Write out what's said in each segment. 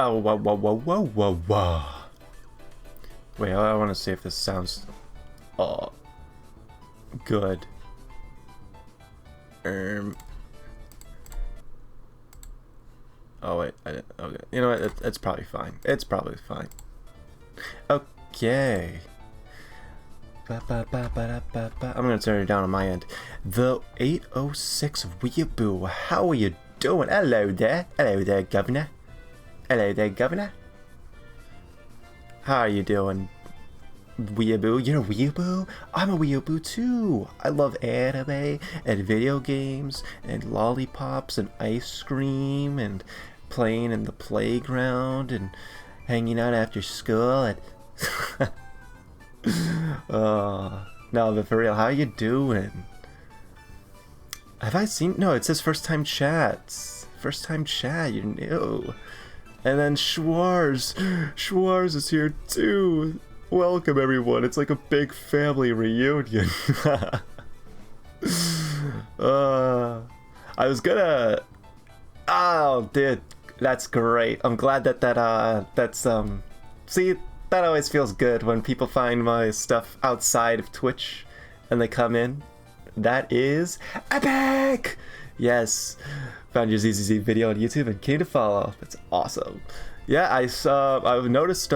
Oh, whoa, whoa, whoa, whoa, whoa, whoa. Wait, I want to see if this sounds good. Oh wait, okay. You know what? It's probably fine. It's probably fine. Okay. I'm gonna turn it down on my end. The 806 Weeaboo. How are you doing? Hello there. Hello there, Governor. Hello there, Governor. How are you doing, Weeaboo? You're a Weeaboo? I'm a Weeaboo too. I love anime and video games and lollipops and ice cream and playing in the playground and hanging out after school and no, but for real, how you doing? Have I seen? No, it says first time chats. First time chat, you're new. And then Schwarz is here too. Welcome everyone. It's like a big family reunion. I was gonna. Oh, dude, that's great. I'm glad that's See, that always feels good when people find my stuff outside of Twitch and they come in. That is epic. Yes. Found your ZZZ video on YouTube and came to follow. That's awesome. Yeah, I noticed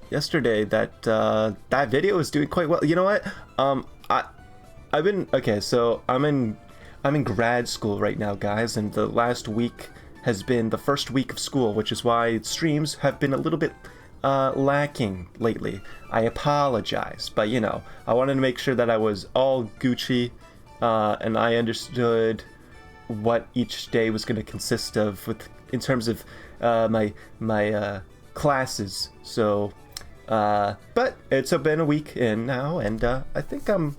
yesterday that that video is doing quite well. You know what? I've been okay. So I'm in grad school right now, guys, and the last week has been the first week of school, which is why streams have been a little bit lacking lately. I apologize, but you know, I wanted to make sure that I was all Gucci and I understood what each day was going to consist of in terms of my classes. So but it's been a week in now, and I think I'm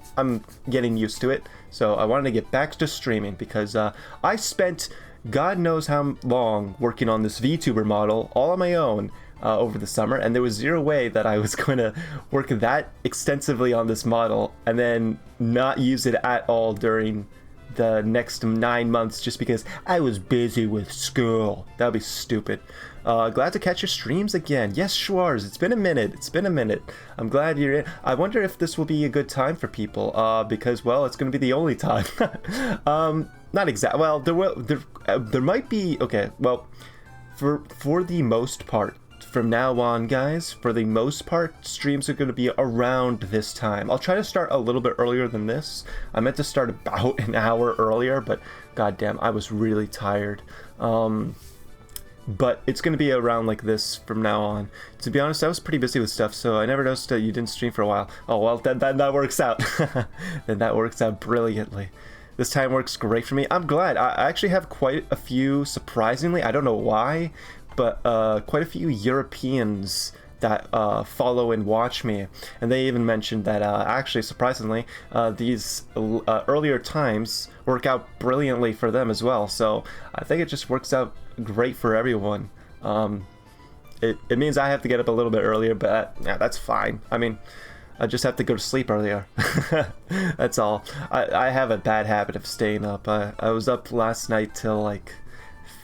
getting used to it. So I wanted to get back to streaming because I spent God knows how long working on this VTuber model all on my own over the summer, and there was zero way that I was going to work that extensively on this model and then not use it at all during the next 9 months just because I was busy with school. That would be stupid. Glad to catch your streams again. Yes, Schwarz, it's been a minute. I'm glad you're in. I wonder if this will be a good time for people because, well, it's going to be the only time. Not exact. Well, there might be. Okay, well, for the most part, from now on, guys, for the most part, streams are going to be around this time. I'll try to start a little bit earlier than this. I meant to start about an hour earlier, but goddamn, I was really tired. But it's going to be around like this from now on. To be honest, I was pretty busy with stuff, so I never noticed that you didn't stream for a while. Oh, well, then that works out. Then that works out brilliantly. This time works great for me. I'm glad. I actually have quite a few, surprisingly, I don't know why, but quite a few Europeans that follow and watch me, and they even mentioned that actually, surprisingly, these earlier times work out brilliantly for them as well. So I think it just works out great for everyone. It means I have to get up a little bit earlier, but yeah, that's fine. I mean, I just have to go to sleep earlier. That's all. I have a bad habit of staying up. I was up last night till like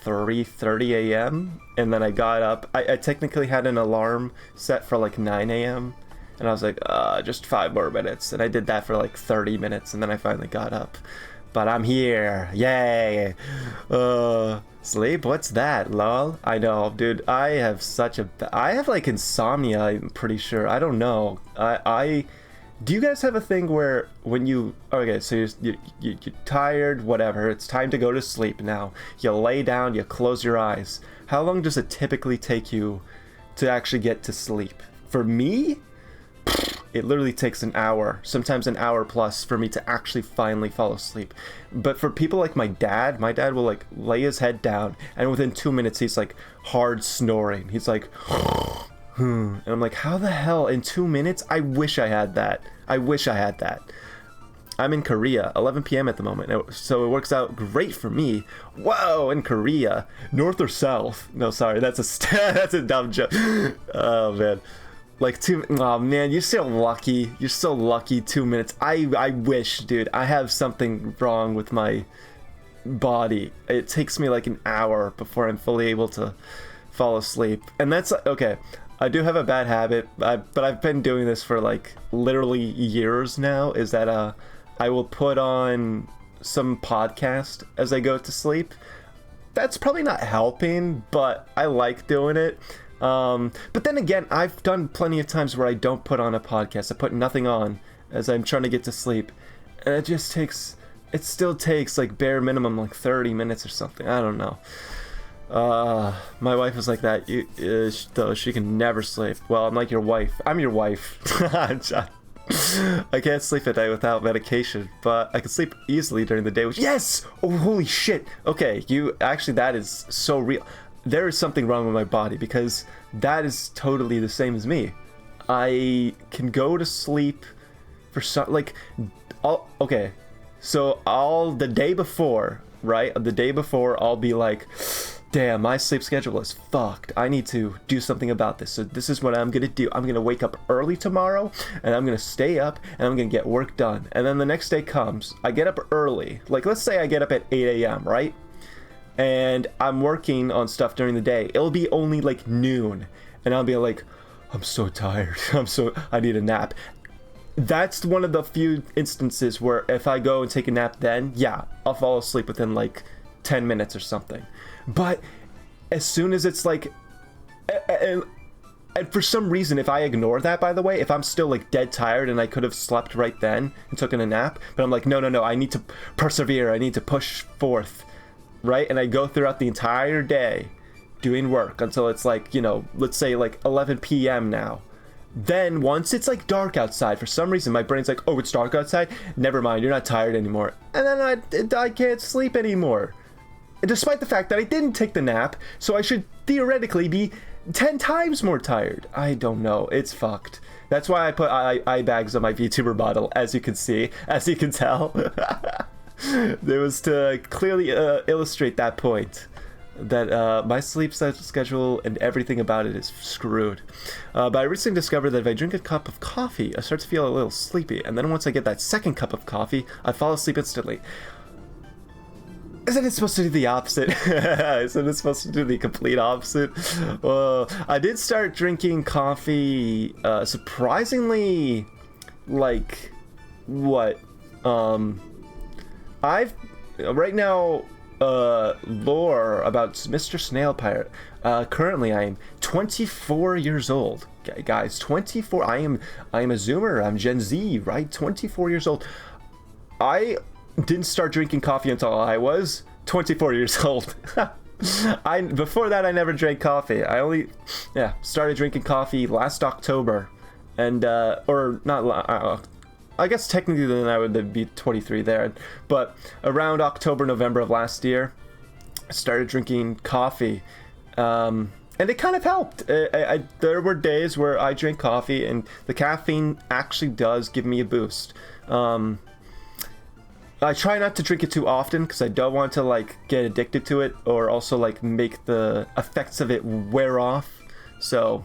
3:30 a.m. and then I got up. I technically had an alarm set for like 9 a.m. and I was like, just 5 more minutes, and I did that for like 30 minutes and then I finally got up. But I'm here, yay! Sleep? What's that, lol? I know, dude, I have like insomnia, I'm pretty sure. I don't know. Do you guys have a thing where when you... Okay, so you're tired, whatever, it's time to go to sleep now. You lay down, you close your eyes. How long does it typically take you to actually get to sleep? For me, it literally takes an hour, sometimes an hour plus, for me to actually finally fall asleep. But for people like my dad will like lay his head down, and within 2 minutes he's like hard snoring. He's like... And I'm like, how the hell in 2 minutes? I wish I had that. I'm in Korea, 11 p.m. at the moment, so it works out great for me. Whoa, in Korea, north or south? No, sorry, that's a dumb joke. Oh man, like oh man, you're so lucky. You're so lucky. 2 minutes. I wish, dude. I have something wrong with my body. It takes me like an hour before I'm fully able to fall asleep. And that's okay. I do have a bad habit, but I've been doing this for like literally years now, is that I will put on some podcast as I go to sleep. That's probably not helping, but I like doing it. But then again, I've done plenty of times where I don't put on a podcast. I put nothing on as I'm trying to get to sleep. And it still takes like bare minimum like 30 minutes or something. I don't know. My wife is like that, though she can never sleep. Well, I'm like your wife. I'm your wife. I can't sleep at night without medication, but I can sleep easily during the day, which, yes! Oh, holy shit! Okay, that is so real. There is something wrong with my body, because that is totally the same as me. I can go to sleep for okay, so the day before, right? The day before, I'll be like, damn, my sleep schedule is fucked. I need to do something about this. So this is what I'm gonna do. I'm gonna wake up early tomorrow, and I'm gonna stay up, and I'm gonna get work done. And then the next day comes, I get up early. Like, let's say I get up at 8 a.m., right? And I'm working on stuff during the day. It'll be only like noon, and I'll be like, I'm so tired. I need a nap. That's one of the few instances where if I go and take a nap then, yeah, I'll fall asleep within like 10 minutes or something. But as soon as it's like, and for some reason, if I ignore that, by the way, if I'm still like dead tired and I could have slept right then and taken a nap, but I'm like, no, I need to persevere. I need to push forth, right? And I go throughout the entire day doing work until it's like, let's say like 11 p.m. now. Then once it's like dark outside, for some reason my brain's like, oh, it's dark outside? Never mind, you're not tired anymore. And then I can't sleep anymore. Despite the fact that I didn't take the nap, so I should theoretically be 10 times more tired. I don't know, it's fucked. That's why I put eye bags on my VTuber model, as you can tell. It was to clearly illustrate that point. That my sleep schedule and everything about it is screwed. But I recently discovered that if I drink a cup of coffee, I start to feel a little sleepy. And then once I get that second cup of coffee, I fall asleep instantly. Isn't it supposed to do the opposite? Isn't it supposed to do the complete opposite? I did start drinking coffee, surprisingly, like, what? I've, right now, lore about Mr. Snail Pirate. Currently, I am 24 years old. Okay, guys, 24. I am a Zoomer. I'm Gen Z, right? 24 years old. I didn't start drinking coffee until I was 24 years old. Before that, I never drank coffee. I only, started drinking coffee last October, and or not. I guess technically then I would be 23 there, but around October, November of last year, I started drinking coffee, and it kind of helped. There were days where I drank coffee, and the caffeine actually does give me a boost. I try not to drink it too often because I don't want to like get addicted to it, or also like make the effects of it wear off. So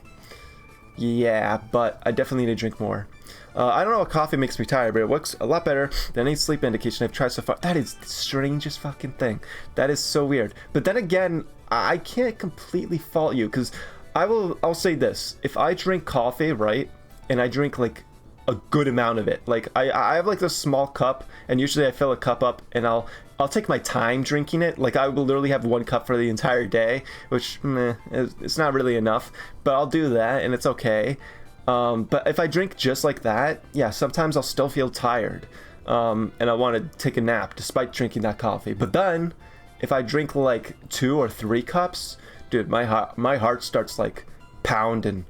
yeah, but I definitely need to drink more. I don't know what coffee makes me tired, but it works a lot better than any sleep medication I've tried so far. That is the strangest fucking thing. That is so weird. But then again, I can't completely fault you, because I'll say this. If I drink coffee, right, and I drink like a good amount of it, like I have like this small cup, and usually I fill a cup up and I'll take my time drinking it. Like I will literally have one cup for the entire day, which it's not really enough, but I'll do that and it's okay. But if I drink just like that, yeah, sometimes I'll still feel tired, and I want to take a nap despite drinking that coffee. But then, if I drink like 2 or 3 cups, dude, my heart starts like pounding.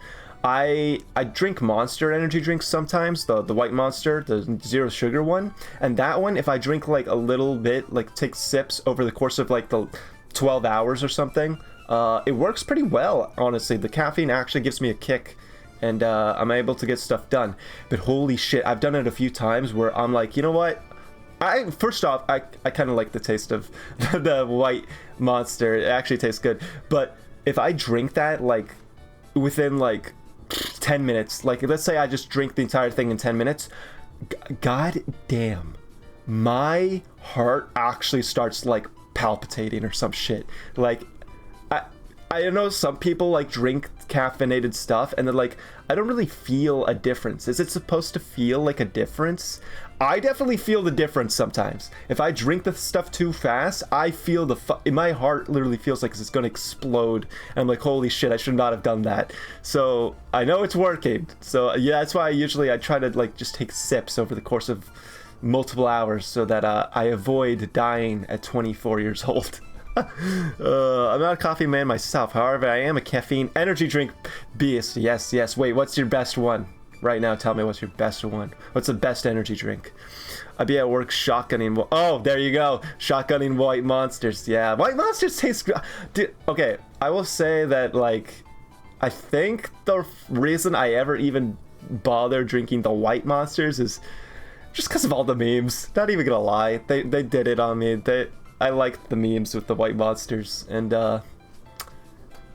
I drink Monster energy drinks sometimes, the white Monster, the zero sugar one, and that one, if I drink like a little bit, like take sips over the course of like the 12 hours or something, it works pretty well, honestly. The caffeine actually gives me a kick, and I'm able to get stuff done. But holy shit, I've done it a few times where I'm like, you know what? First off, I kind of like the taste of the white Monster. It actually tastes good. But if I drink that, like, within, like, 10 minutes, like, let's say I just drink the entire thing in 10 minutes, god damn, my heart actually starts, like, palpitating or some shit. Like, I know some people like drink caffeinated stuff and they're like, I don't really feel a difference. Is it supposed to feel like a difference? I definitely feel the difference sometimes. If I drink the stuff too fast, I feel my heart literally feels like it's gonna explode. And I'm like, holy shit, I should not have done that. So I know it's working. So yeah, that's why I try to like just take sips over the course of multiple hours so that I avoid dying at 24 years old. I'm not a coffee man myself. However, I am a caffeine energy drink beast. Yes. Wait, what's your best one? Right now, tell me what's your best one. What's the best energy drink? I'd be at work shotgunning. Oh, there you go. Shotgunning White Monsters. Yeah, White Monsters taste good. Dude, okay, I will say that, like, I think the reason I ever even bother drinking the White Monsters is just because of all the memes. Not even gonna lie. They did it on me. I liked the memes with the White Monsters. And,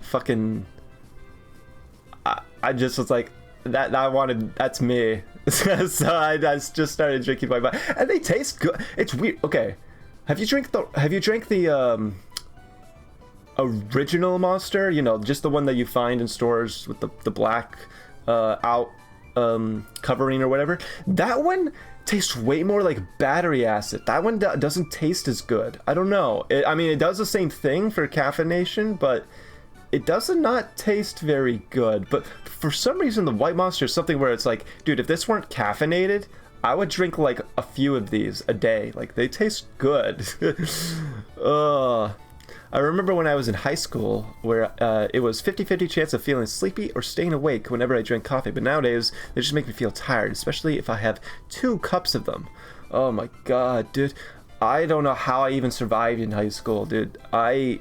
fucking... I just was like... that's me. So I just started drinking White Monster, and they taste good. It's weird. Okay, have you drank the original Monster? You know, just the one that you find in stores with the black covering or whatever. That one tastes way more like battery acid. That one doesn't taste as good. I don't know. I mean, it does the same thing for caffeination, but it does not taste very good. But for some reason, the White Monster is something where it's like, dude, if this weren't caffeinated, I would drink like a few of these a day. Like, they taste good. I remember when I was in high school where it was 50-50 chance of feeling sleepy or staying awake whenever I drank coffee. But nowadays, they just make me feel tired, especially if I have 2 cups of them. Oh my god, dude. I don't know how I even survived in high school, dude. I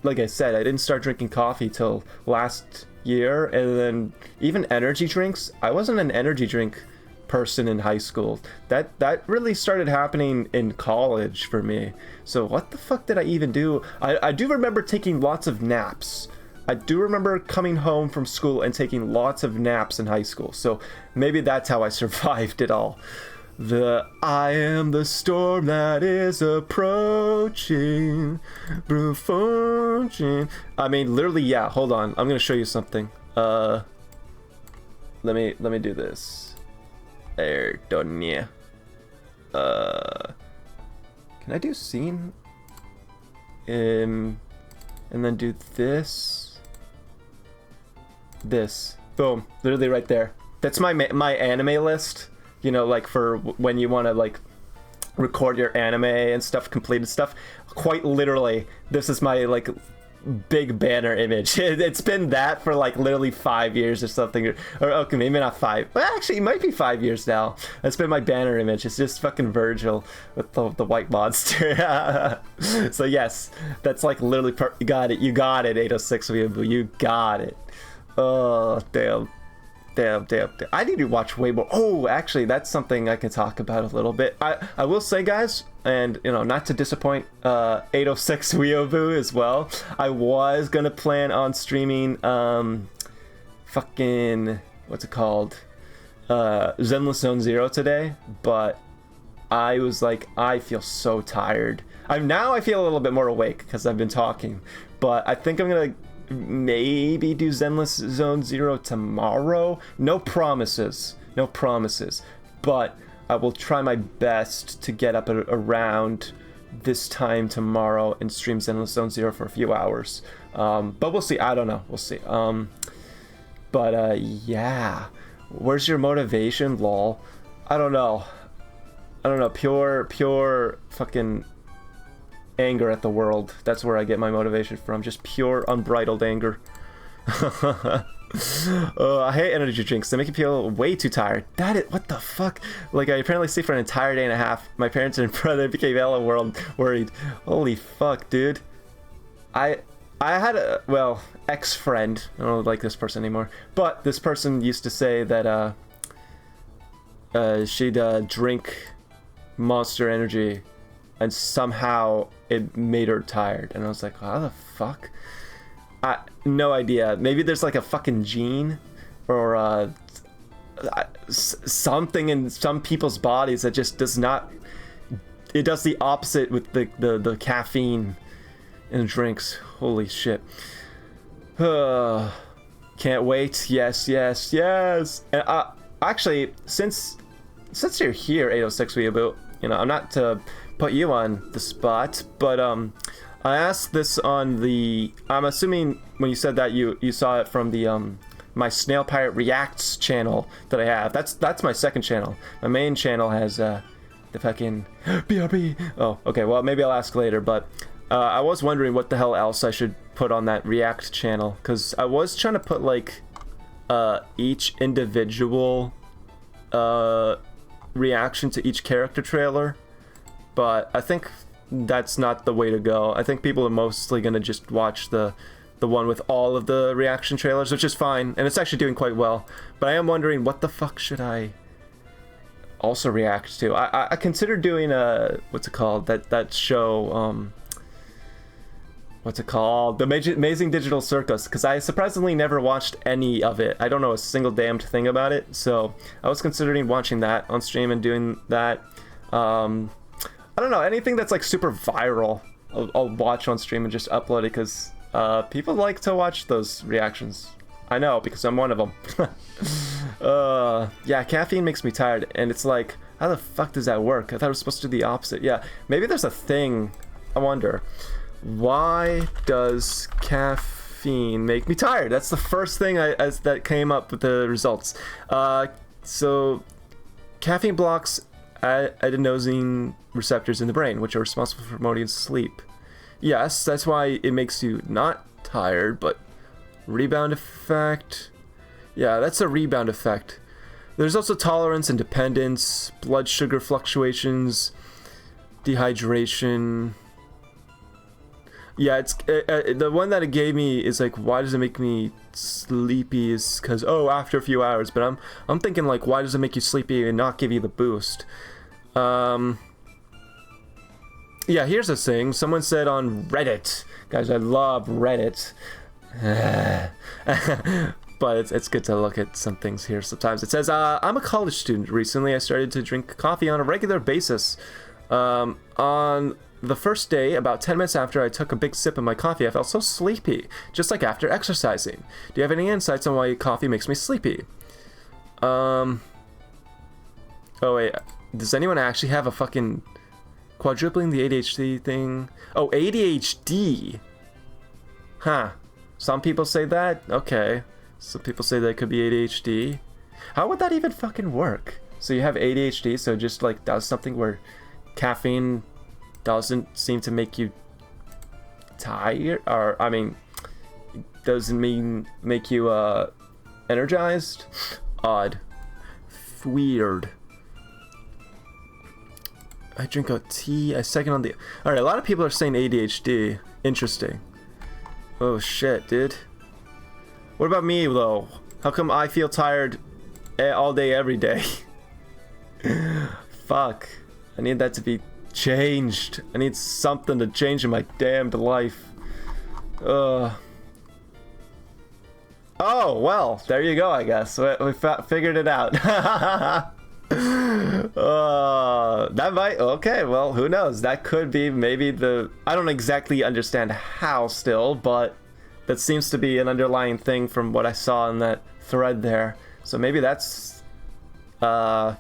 like I said, I didn't start drinking coffee till last year, and then even energy drinks. I wasn't an energy drink person in high school. That really started happening in college for me. So what the fuck did I even do? I do remember taking lots of naps. I do remember coming home from school and taking lots of naps in high school. So maybe that's how I survived it all. I am the storm that is approaching. I mean, literally, yeah. Hold on, I'm gonna show you something. Let me do this. There, Donia. Can I do scene? And then do this. Boom, literally right there. That's my anime list. You know, like for when you want to like record your anime and stuff, completed stuff. Quite literally, this is my like big banner image. It's been that for like literally 5 years or something, or okay, maybe not 5. Well, actually, it might be 5 years now. That's been my banner image. It's just fucking Virgil with the White Monster. So yes, that's like literally you got it. You got it, 806 Weeaboo. You got it. Oh damn. Damn. I need to watch way more. Oh, actually, that's something I can talk about a little bit. I will say, guys, and, you know, not to disappoint 806 Weeaboo as well, I was going to plan on streaming, fucking, what's it called? Zenless Zone Zero today, but I was like, I feel so tired. Now I feel a little bit more awake because I've been talking, but I think I'm going to maybe do Zenless Zone Zero tomorrow. No promises, but I will try my best to get up around this time tomorrow and stream Zenless Zone Zero for a few hours. But we'll see. I don't know. We'll see. Yeah. Where's your motivation, lol? I don't know. Pure fucking anger at the world. That's where I get my motivation from. Just pure unbridled anger. I hate energy drinks. They make you feel way too tired. What the fuck? Like, I apparently sleep for an entire day and a half. My parents and brother became hella worried. Holy fuck, dude. I had a, well, ex-friend. I don't like this person anymore. But this person used to say that she'd drink Monster Energy and somehow it made her tired. And I was like, how the fuck? No idea. Maybe there's like a fucking gene or something in some people's bodies that just does not... It does the opposite with the caffeine in drinks. Holy shit. Can't wait. Yes, yes, yes. And actually, since you're here, 806 Weeaboo, you know, I'm not to put you on the spot, but I asked this on the. I'm assuming when you said that you saw it from the my Snail Pirate Reacts channel that I have. That's my second channel. My main channel has the fucking BRB. Oh, okay. Well, maybe I'll ask later, but. I was wondering what the hell else I should put on that React channel, because I was trying to put like each individual reaction to each character trailer, but I think that's not the way to go. I think people are mostly gonna just watch the one with all of the reaction trailers, which is fine, and it's actually doing quite well. But I am wondering, what the fuck should I also react to? I considered doing a what's it called, that show, what's it called? The Amazing Digital Circus, because I surprisingly never watched any of it. I don't know a single damned thing about it, so I was considering watching that on stream and doing that. I don't know, anything that's like super viral, I'll watch on stream and just upload it, because people like to watch those reactions. I know, because I'm one of them. Yeah, caffeine makes me tired, and it's like, how the fuck does that work? I thought it was supposed to do the opposite. Yeah, maybe there's a thing, I wonder. Why does caffeine make me tired? That's the first thing that came up with the results. So caffeine blocks adenosine receptors in the brain, which are responsible for promoting sleep. Yes, that's why it makes you not tired, but rebound effect. Yeah, that's a rebound effect. There's also tolerance and dependence, blood sugar fluctuations, dehydration. Yeah, it's the one that it gave me is like, why does it make me sleepy? Is because after a few hours. But I'm thinking like, why does it make you sleepy and not give you the boost? Yeah, here's a thing. Someone said on Reddit, guys, I love Reddit. But it's good to look at some things here sometimes. It says, I'm a college student. Recently, I started to drink coffee on a regular basis. On the first day, about 10 minutes after I took a big sip of my coffee, I felt so sleepy, just like after exercising. Do you have any insights on why coffee makes me sleepy? Oh wait, does anyone actually have a fucking quadrupling the ADHD thing? Oh, ADHD! Huh. Some people say that? Okay. Some people say that it could be ADHD. How would that even fucking work? So you have ADHD, so it just like does something where caffeine doesn't seem to make you tired, or I mean, doesn't make you energized? Odd. Weird. I drink a tea. I second on the. Alright, a lot of people are saying ADHD. Interesting. Oh shit, dude. What about me though? How come I feel tired all day, every day? Fuck. I need that to be changed. I need something to change in my damned life. Oh, well, there you go, I guess. We figured it out. That might... Okay, well, who knows? That could be maybe the... I don't exactly understand how still, but that seems to be an underlying thing from what I saw in that thread there. So maybe that's what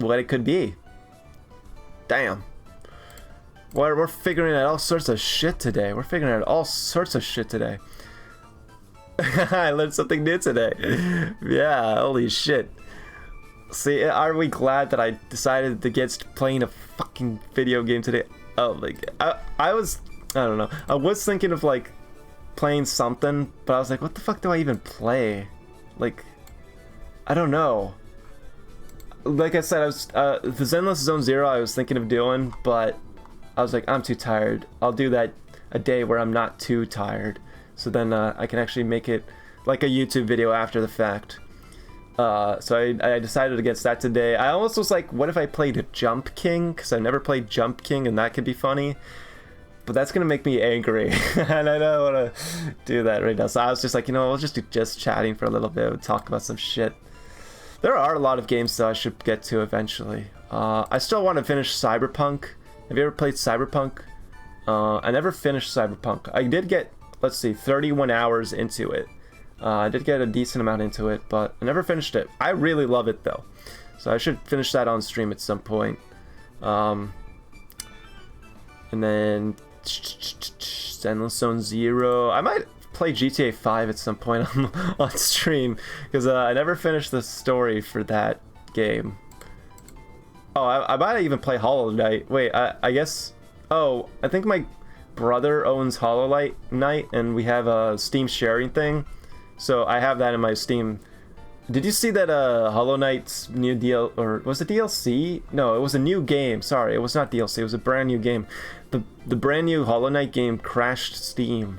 it could be. Damn. We're figuring out all sorts of shit today. We're figuring out all sorts of shit today. I learned something new today. Yeah, holy shit. See, are we glad that I decided against playing a fucking video game today? Oh, like, I don't know. I was thinking of, like, playing something, but I was like, what the fuck do I even play? Like, I don't know. Like I said, I was, the Zenless Zone Zero I was thinking of doing, but I was like, I'm too tired. I'll do that a day where I'm not too tired. So then I can actually make it like a YouTube video after the fact. So I decided against that today. I almost was like, what if I played Jump King? Because I never played Jump King, and that could be funny. But that's going to make me angry, and I don't want to do that right now. So I was just like, you know, we'll just do just chatting for a little bit and talk about some shit. There are a lot of games that I should get to eventually. I still want to finish Cyberpunk. Have you ever played Cyberpunk? I never finished Cyberpunk. I did get let's see, 31 hours into it. I did get a decent amount into it, but I never finished it. I really love it though, so I should finish that on stream at some point. And then Endless Zone Zero. I might play GTA 5 at some point on stream, because I never finished the story for that game. Oh, I might even play Hollow Knight. Wait, I guess... Oh, I think my brother owns Hollow Knight, and we have a Steam sharing thing. So I have that in my Steam. Did you see that Hollow Knight's new or was it DLC? No, it was a new game. Sorry, it was not DLC. It was a brand new game. The brand new Hollow Knight game crashed Steam,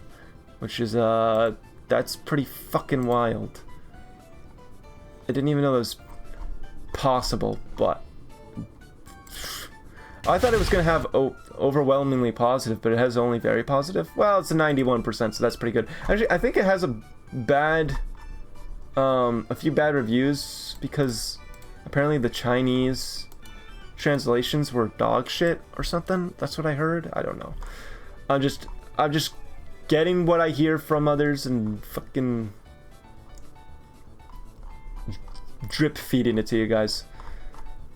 which is that's pretty fucking wild. I didn't even know that was possible, but I thought it was gonna have overwhelmingly positive, but it has only very positive. Well, it's a 91%, so that's pretty good. Actually, I think it has a few bad reviews because apparently the Chinese translations were dog shit or something. That's what I heard. I don't know. I'm just getting what I hear from others and fucking drip feeding it to you guys.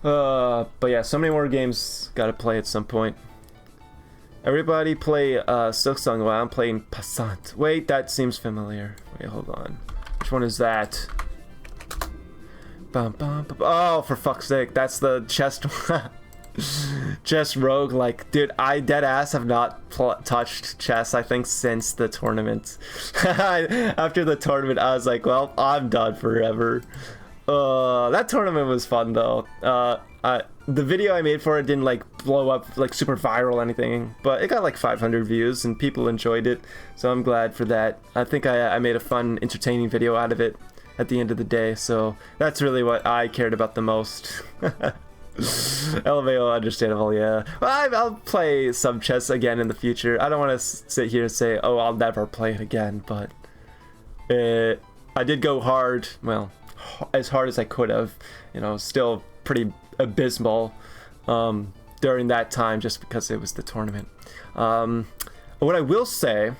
But yeah, so many more games gotta play at some point. Everybody play Silksong while I'm playing Passant. Wait, that seems familiar. Wait, hold on. Which one is that? Oh, for fuck's sake, that's the chest chess rogue. Like, dude, I dead ass have not touched chess, I think, since the tournament. After the tournament, I was like, well, I'm done forever. That tournament was fun though. The video I made for it didn't like blow up like super viral or anything, but it got like 500 views and people enjoyed it, so I'm glad for that. I think I made a fun, entertaining video out of it at the end of the day, so that's really what I cared about the most. LMAO, understandable, yeah. Well, I'll play some chess again in the future. I don't want to sit here and say, oh, I'll never play it again, but I did go hard, well, as hard as I could have, you know, still pretty abysmal during that time just because it was the tournament. What I will say,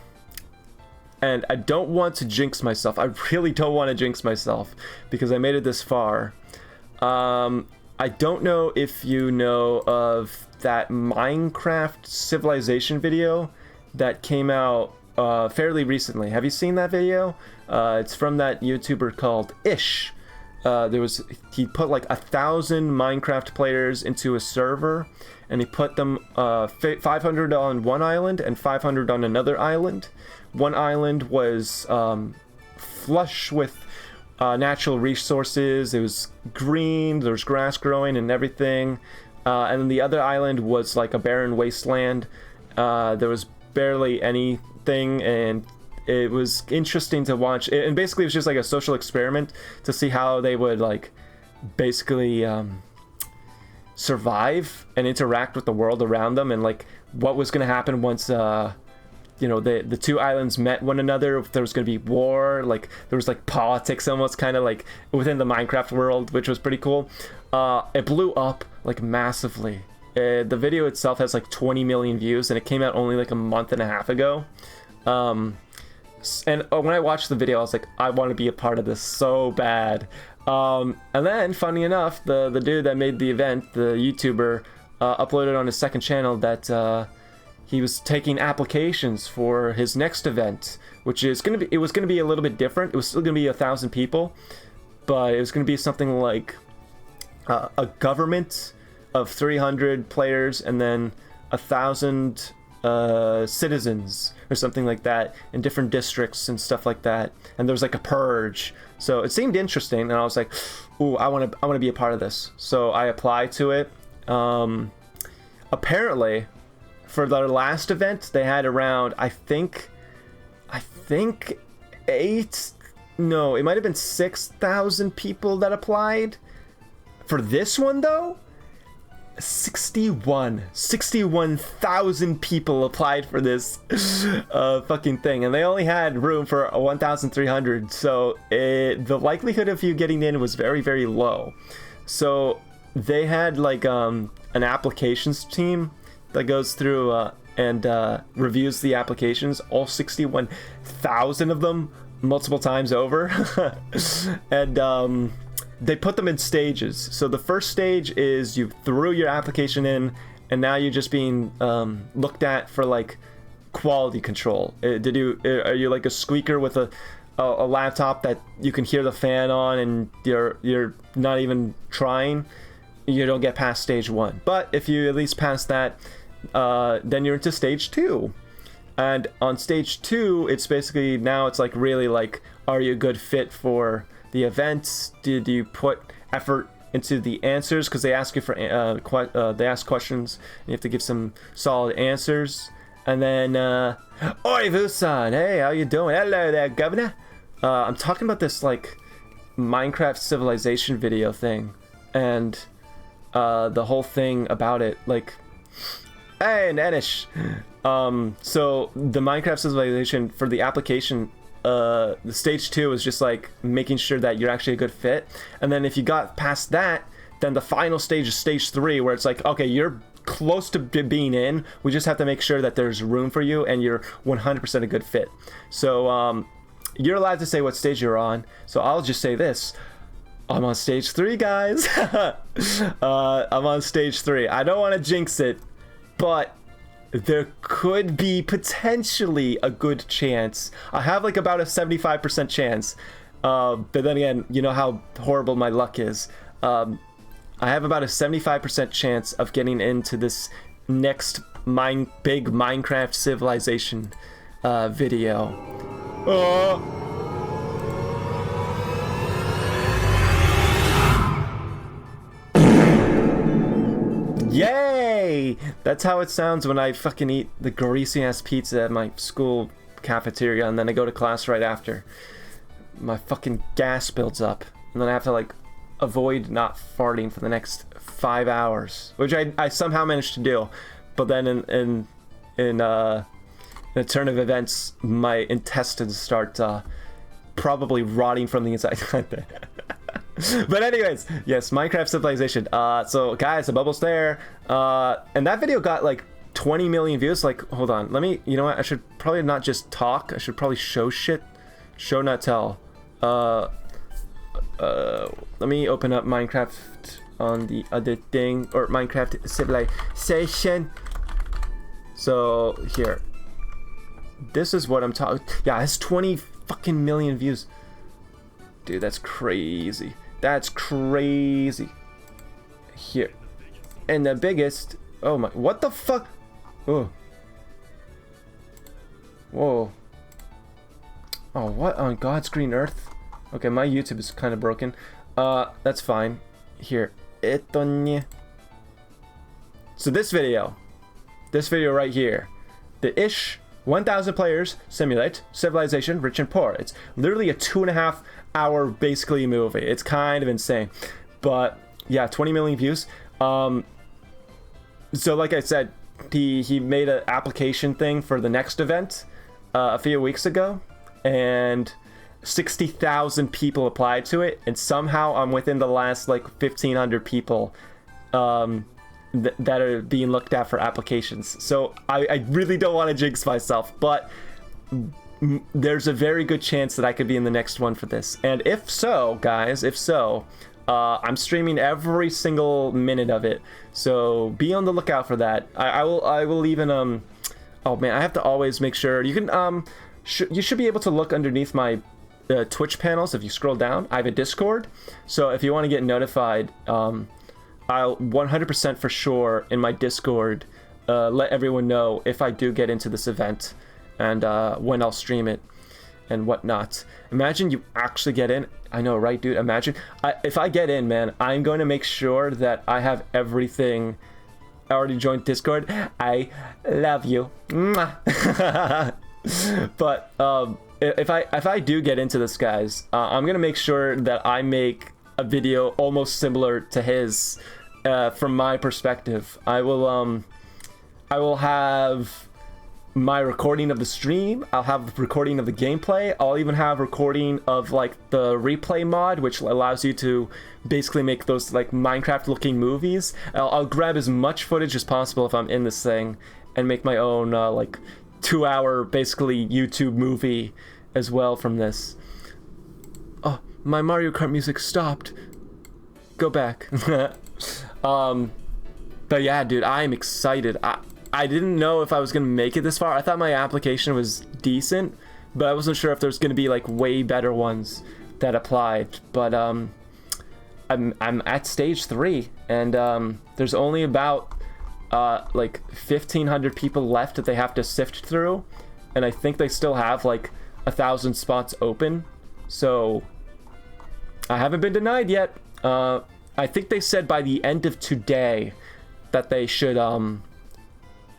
and I don't want to jinx myself, I really don't want to jinx myself because I made it this far. I don't know if you know of that Minecraft Civilization video that came out fairly recently. Have you seen that video? It's from that YouTuber called Ish. He put like 1,000 Minecraft players into a server, and he put them 500 on one island and 500 on another island. One island was flush with natural resources. It was green, there was grass growing and everything, and then the other island was like a barren wasteland. There was barely anything, and it was interesting to watch. And basically it was just like a social experiment to see how they would like basically survive and interact with the world around them, and like what was going to happen once you know, the two islands met one another, if there was going to be war, like there was like politics almost kind of like within the Minecraft world, which was pretty cool. It blew up like massively. The video itself has like 20 million views, and it came out only like a month and a half ago. And when I watched the video, I was like, I want to be a part of this so bad. And then, funny enough, the dude that made the event, the YouTuber, uploaded on his second channel that he was taking applications for his next event, which is gonna be, it was gonna be a little bit different. It was still gonna be 1,000 people, but it was gonna be something like a government of 300 players and then 1,000 citizens or something like that in different districts and stuff like that. And there was like a purge, so it seemed interesting, and I was like, ooh, I want to be a part of this. So I applied to it. Apparently for their last event they had around, I think it might have been 6,000 people that applied. For this one though, 61,000 people applied for this fucking thing, and they only had room for 1,300, so the likelihood of you getting in was very, very low. So they had like an applications team that goes through and reviews the applications, all 61,000 of them, multiple times over. And they put them in stages. So the first stage is you threw your application in, and now you're just being looked at for like quality control. Are you like a squeaker with a laptop that you can hear the fan on, and you're not even trying? You don't get past stage 1. But if you at least pass that, then you're into stage 2. And on stage 2, it's basically, now it's like really like, are you a good fit for the events? Did you put effort into the answers? Because they ask you for they ask questions, and you have to give some solid answers. And then Oi Vusan, hey, how you doing? Hello there, governor. I'm talking about this like Minecraft Civilization video thing, and the whole thing about it, like, hey Nanish. So the Minecraft Civilization, for the application, the stage 2 is just like making sure that you're actually a good fit. And then if you got past that, then the final stage is stage 3, where it's like, okay, you're close to being in, we just have to make sure that there's room for you and you're 100% a good fit. So you're allowed to say what stage you're on, so I'll just say this: I'm on stage 3, guys. I'm on stage 3. I don't want to jinx it, but there could be potentially a good chance. I have like about a 75% chance, but then again, you know how horrible my luck is. I have about a 75% chance of getting into this next big Minecraft Civilization video. Yay! That's how it sounds when I fucking eat the greasy ass pizza at my school cafeteria, and then I go to class right after. My fucking gas builds up, and then I have to like avoid not farting for the next 5 hours, which I somehow managed to do. But then in a turn of events, my intestines start probably rotting from the inside. But anyways, yes, Minecraft Civilization. So guys, the bubble's there, and that video got like 20 million views. Like, hold on, you know what, I should probably not just talk, I should probably show shit. Show not tell. Let me open up Minecraft on the other thing, or Minecraft Civilization. So here, this is what I'm talking. Yeah, it's 20 fucking million views, dude. That's crazy. That's crazy. Here, and the biggest. Oh my! What the fuck? Oh. Whoa. Oh, what on God's green earth? Okay, my YouTube is kind of broken. That's fine. Here. So this video right here, the Ish 1000 players simulate Civilization Rich and Poor. It's literally a 2.5 hour basically movie. It's kind of insane, but yeah, 20 million views. So like I said, he made an application thing for the next event a few weeks ago, and 60,000 people applied to it, and somehow I'm within the last like 1,500 people that are being looked at for applications. So I really don't want to jinx myself, but there's a very good chance that I could be in the next one for this. And if so, guys, I'm streaming every single minute of it, so be on the lookout for that. I will even oh man, I have to always make sure you can you should be able to look underneath my Twitch panels. If you scroll down, I have a Discord, so if you want to get notified, I'll 100% for sure in my Discord let everyone know if I do get into this event, and when I'll stream it and whatnot. Imagine you actually get in. I know, right, dude? Imagine if I get in, man. I'm going to make sure that I have everything. I already joined Discord. I love you. But if I do get into this, guys, I'm gonna make sure that I make a video almost similar to his. From my perspective, I will have my recording of the stream. I'll have the recording of the gameplay. I'll even have recording of like the replay mod, which allows you to basically make those like Minecraft looking movies. I'll grab as much footage as possible if I'm in this thing, and make my own like 2-hour basically YouTube movie as well from this. Oh, my Mario Kart music stopped. Go back. But yeah, dude, I'm excited. I didn't know if I was gonna make it this far. I thought my application was decent, but I wasn't sure if there's gonna be like way better ones that applied. But I'm at stage 3, and there's only about like 1,500 people left that they have to sift through, and I think they still have like 1,000 spots open. So I haven't been denied yet. I think they said by the end of today that they should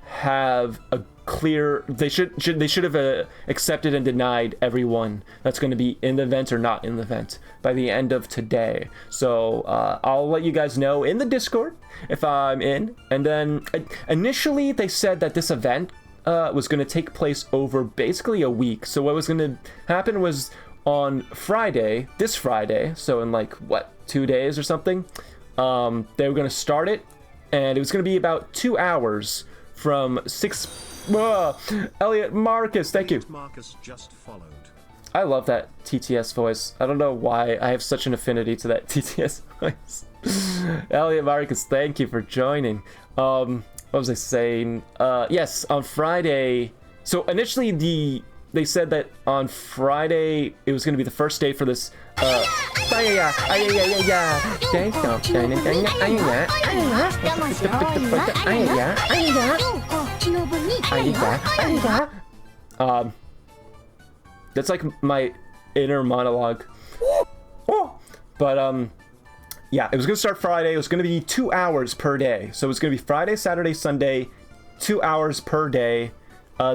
have a clear, they should have accepted and denied everyone that's going to be in the event or not in the event by the end of today. So I'll let you guys know in the Discord if I'm in. And then initially they said that this event was going to take place over basically a week. So what was going to happen was on Friday, this Friday, so in like what, 2 days or something, they were going to start it, and it was going to be about 2 hours from 6. Elliot Marcus, thank you. Marcus just followed. I love that TTS voice. I don't know why I have such an affinity to that TTS voice. Elliot Marcus, thank you for joining. What was I saying? Yes, on Friday. So initially they said that on Friday it was going to be the first day for this. That's like my inner monologue. But yeah, it was gonna start Friday. It was gonna be 2 hours per day. So it was gonna be Friday, Saturday, Sunday, 2 hours per day.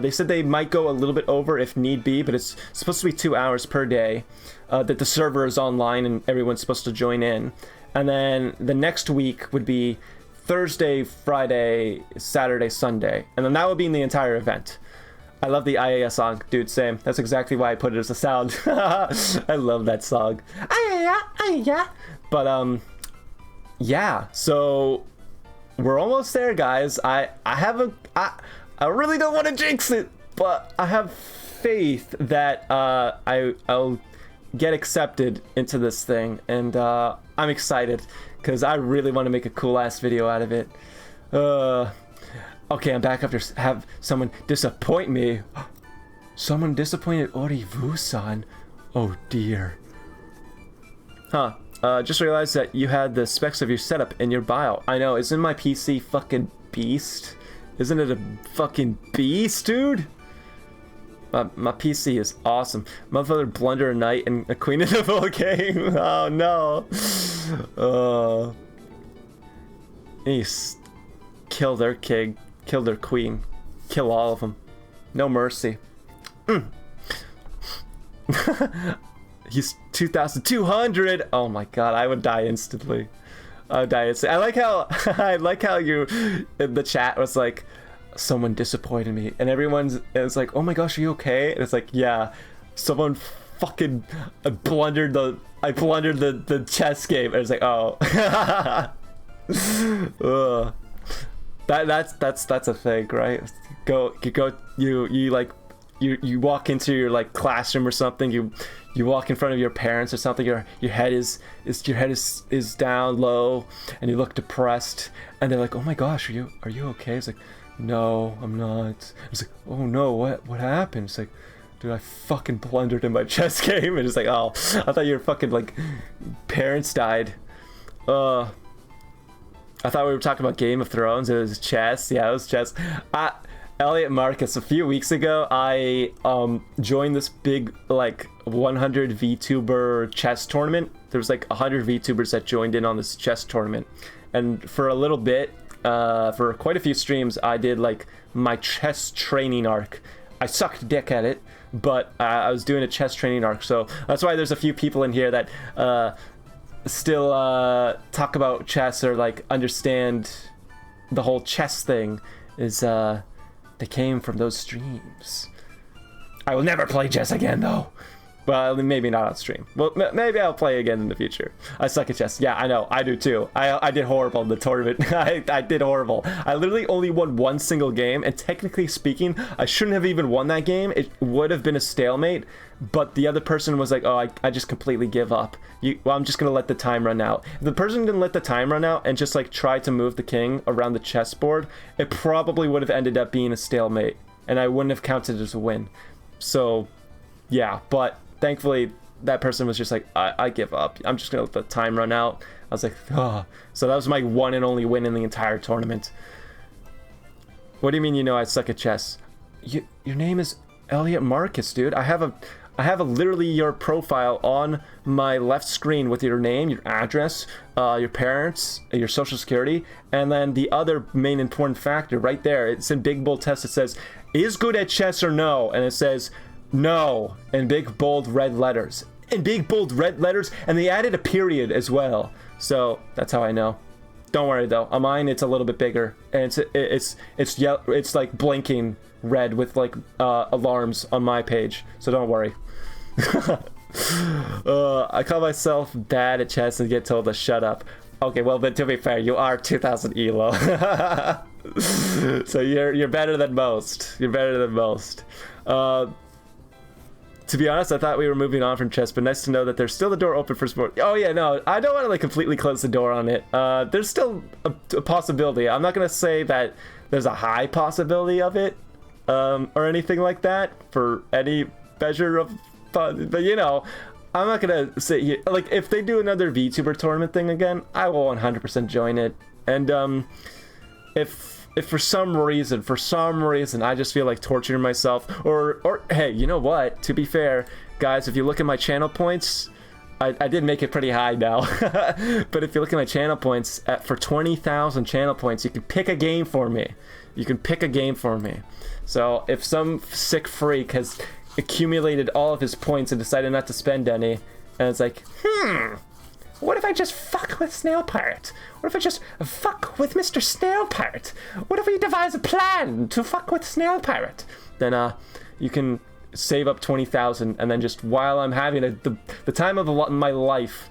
They said they might go a little bit over if need be, but it's supposed to be 2 hours per day. That the server is online and everyone's supposed to join in. And then the next week would be Thursday, Friday, Saturday, Sunday. And then that would be in the entire event. I love the IAS song, dude, same. That's exactly why I put it as a sound. I love that song. But yeah, so we're almost there, guys. I really don't want to jinx it, but I have faith that I'll get accepted into this thing, and I'm excited because I really want to make a cool ass video out of it. Okay, I'm back after have someone disappoint me. Someone disappointed Orivu-san. Oh dear. Huh. Just realized that you had the specs of your setup in your bio. I know, isn't my PC fucking beast? Isn't it a fucking beast, dude? My PC is awesome. Motherfucker Blunder a Knight and a Queen in the full game. Oh no. He's kill their king, kill their queen, kill all of them. No mercy. He's 2,200. Oh my god, I would die instantly. I would die instantly. I like how you in the chat was like, someone disappointed me, and it's like, oh my gosh, are you okay? And it's like, yeah, someone fucking blundered the chess game. And it's like, oh. That's a thing, right? You walk into your like classroom or something, you walk in front of your parents or something, your head is down low and you look depressed, and they're like, oh my gosh, are you okay? It's like, no, I'm not. It's like, oh no, what happened? It's like, dude, I fucking blundered in my chess game. And it's like, oh, I thought your fucking like parents died. I thought we were talking about Game of Thrones. It was chess. Yeah, it was chess. Elliot Marcus, a few weeks ago, I joined this big like 100 VTuber chess tournament. There was like 100 VTubers that joined in on this chess tournament, and for a little bit, for quite a few streams, I did like my chess training arc. I sucked dick at it, but I was doing a chess training arc, so that's why there's a few people in here that still talk about chess or like understand the whole chess thing. Is they came from those streams. I will never play chess again, though. Well, maybe not on stream. Well, maybe I'll play again in the future. I suck at chess. Yeah, I know. I do too. I did horrible in the tournament. I did horrible. I literally only won one single game, and technically speaking, I shouldn't have even won that game. It would have been a stalemate, but the other person was like, oh, I just completely give up. Well, I'm just going to let the time run out. If the person didn't let the time run out and just like try to move the king around the chessboard, it probably would have ended up being a stalemate, and I wouldn't have counted it as a win. So, yeah, but thankfully, that person was just like, I give up. I'm just going to let the time run out. I was like, oh. So that was my one and only win in the entire tournament. What do you mean I suck at chess? Your name is Elliot Marcus, dude. I have a literally your profile on my left screen with your name, your address, your parents, your social security, and then the other main important factor right there. It's in big bold text. It says, is good at chess or no? And it says, no, in big bold red letters. In big bold red letters, and they added a period as well. So that's how I know. Don't worry though. On mine, it's a little bit bigger, and it's like blinking red with like alarms on my page. So don't worry. I call myself bad at chess and get told to shut up. Okay, well, but to be fair, you are 2000 elo. So you're better than most. You're better than most. To be honest, I thought we were moving on from chess, but nice to know that there's still the door open for sport. Oh yeah, no, I don't want to like completely close the door on it. There's still a possibility. I'm not gonna say that there's a high possibility of it, or anything like that for any measure of fun. But I'm not gonna say here, like if they do another VTuber tournament thing again, I will 100% join it. And if for some reason I just feel like torturing myself, or hey, you know what? To be fair, guys, if you look at my channel points, I did make it pretty high now. But if you look at my channel points, for 20,000 channel points, you can pick a game for me. So if some sick freak has accumulated all of his points and decided not to spend any, and it's like, what if I just fuck with Snail Pirate? What if I just fuck with Mr. Snail Pirate? What if we devise a plan to fuck with Snail Pirate? Then you can save up 20,000, and then just while I'm having the time of my life,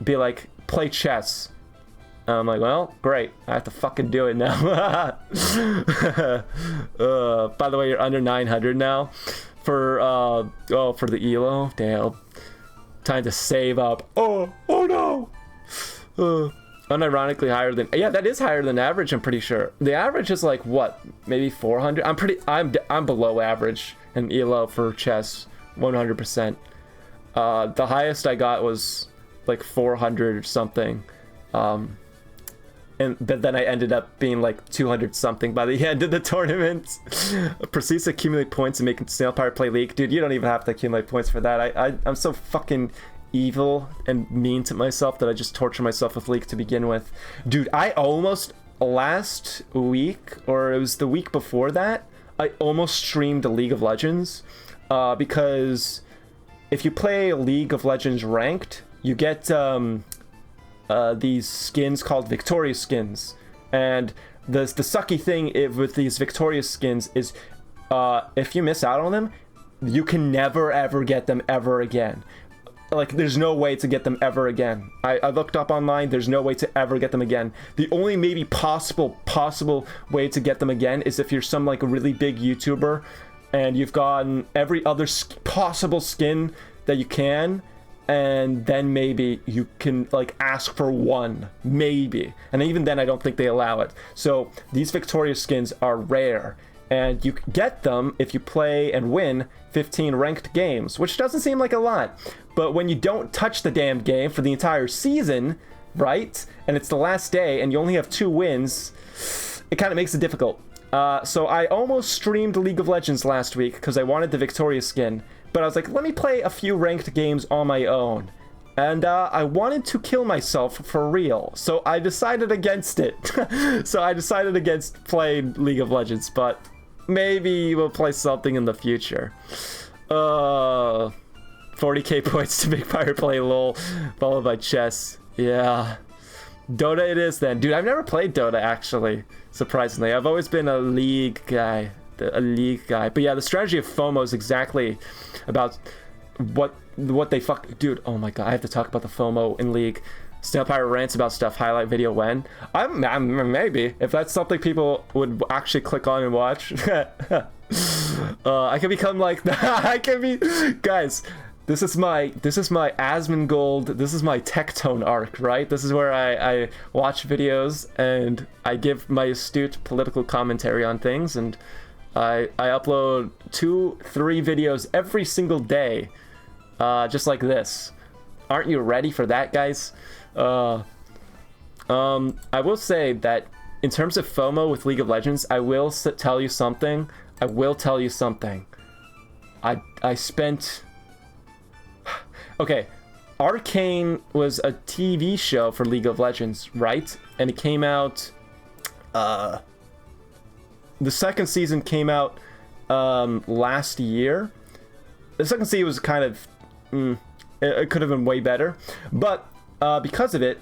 be like, play chess. And I'm like, well, great. I have to fucking do it now. By the way, you're under 900 now for the elo. Damn. Time to save up. Oh no. Unironically higher than, yeah, that is higher than average. I'm pretty sure the average is like what, maybe 400. I'm below average in elo for chess 100%. The highest I got was like 400 or something, but then I ended up being like 200 something by the end of the tournament. Proceeds to accumulate points and make Snail Pirate play League. Dude, you don't even have to accumulate points for that. I'm so fucking evil and mean to myself that I just torture myself with League to begin with. Dude, I almost, last week, or it was the week before that, I almost streamed League of Legends, because if you play League of Legends ranked, you get these skins called Victorious skins, and the sucky thing with these Victorious skins is if you miss out on them, you can never ever get them ever again. Like, there's no way to get them ever again. I looked up online, there's no way to ever get them again. The only maybe possible way to get them again is if you're some like really big YouTuber and you've gotten every other possible skin that you can, and then maybe you can like ask for one, maybe. And even then I don't think they allow it. So these Victorious skins are rare, and you get them if you play and win 15 ranked games, which doesn't seem like a lot. But when you don't touch the damn game for the entire season, right? And it's the last day and you only have 2 wins, it kind of makes it difficult. So I almost streamed League of Legends last week because I wanted the Victorious skin. But I was like, let me play a few ranked games on my own. And I wanted to kill myself for real. So I decided against it. So I decided against playing League of Legends. But maybe we'll play something in the future. 40k points to make Pirate play LOL, followed by chess. Yeah. Dota it is then. Dude, I've never played Dota actually, surprisingly. I've always been a League guy. But yeah, the strategy of FOMO is exactly about what they dude, oh my god, I have to talk about the FOMO in League. Snail Pirate rants about stuff, highlight video when? I'm maybe, if that's something people would actually click on and watch. I can become like that. I can be, guys, this is my Asmongold, this is my Tectone arc, right? This is where I watch videos and I give my astute political commentary on things, and I upload 2-3 videos every single day, just like this. Aren't you ready for that, guys? I will say that in terms of FOMO with League of Legends, I will tell you something. I spent... Okay, Arcane was a TV show for League of Legends, right? And it came out... the second season came out last year. The second season was kind of... it could have been way better. But because of it,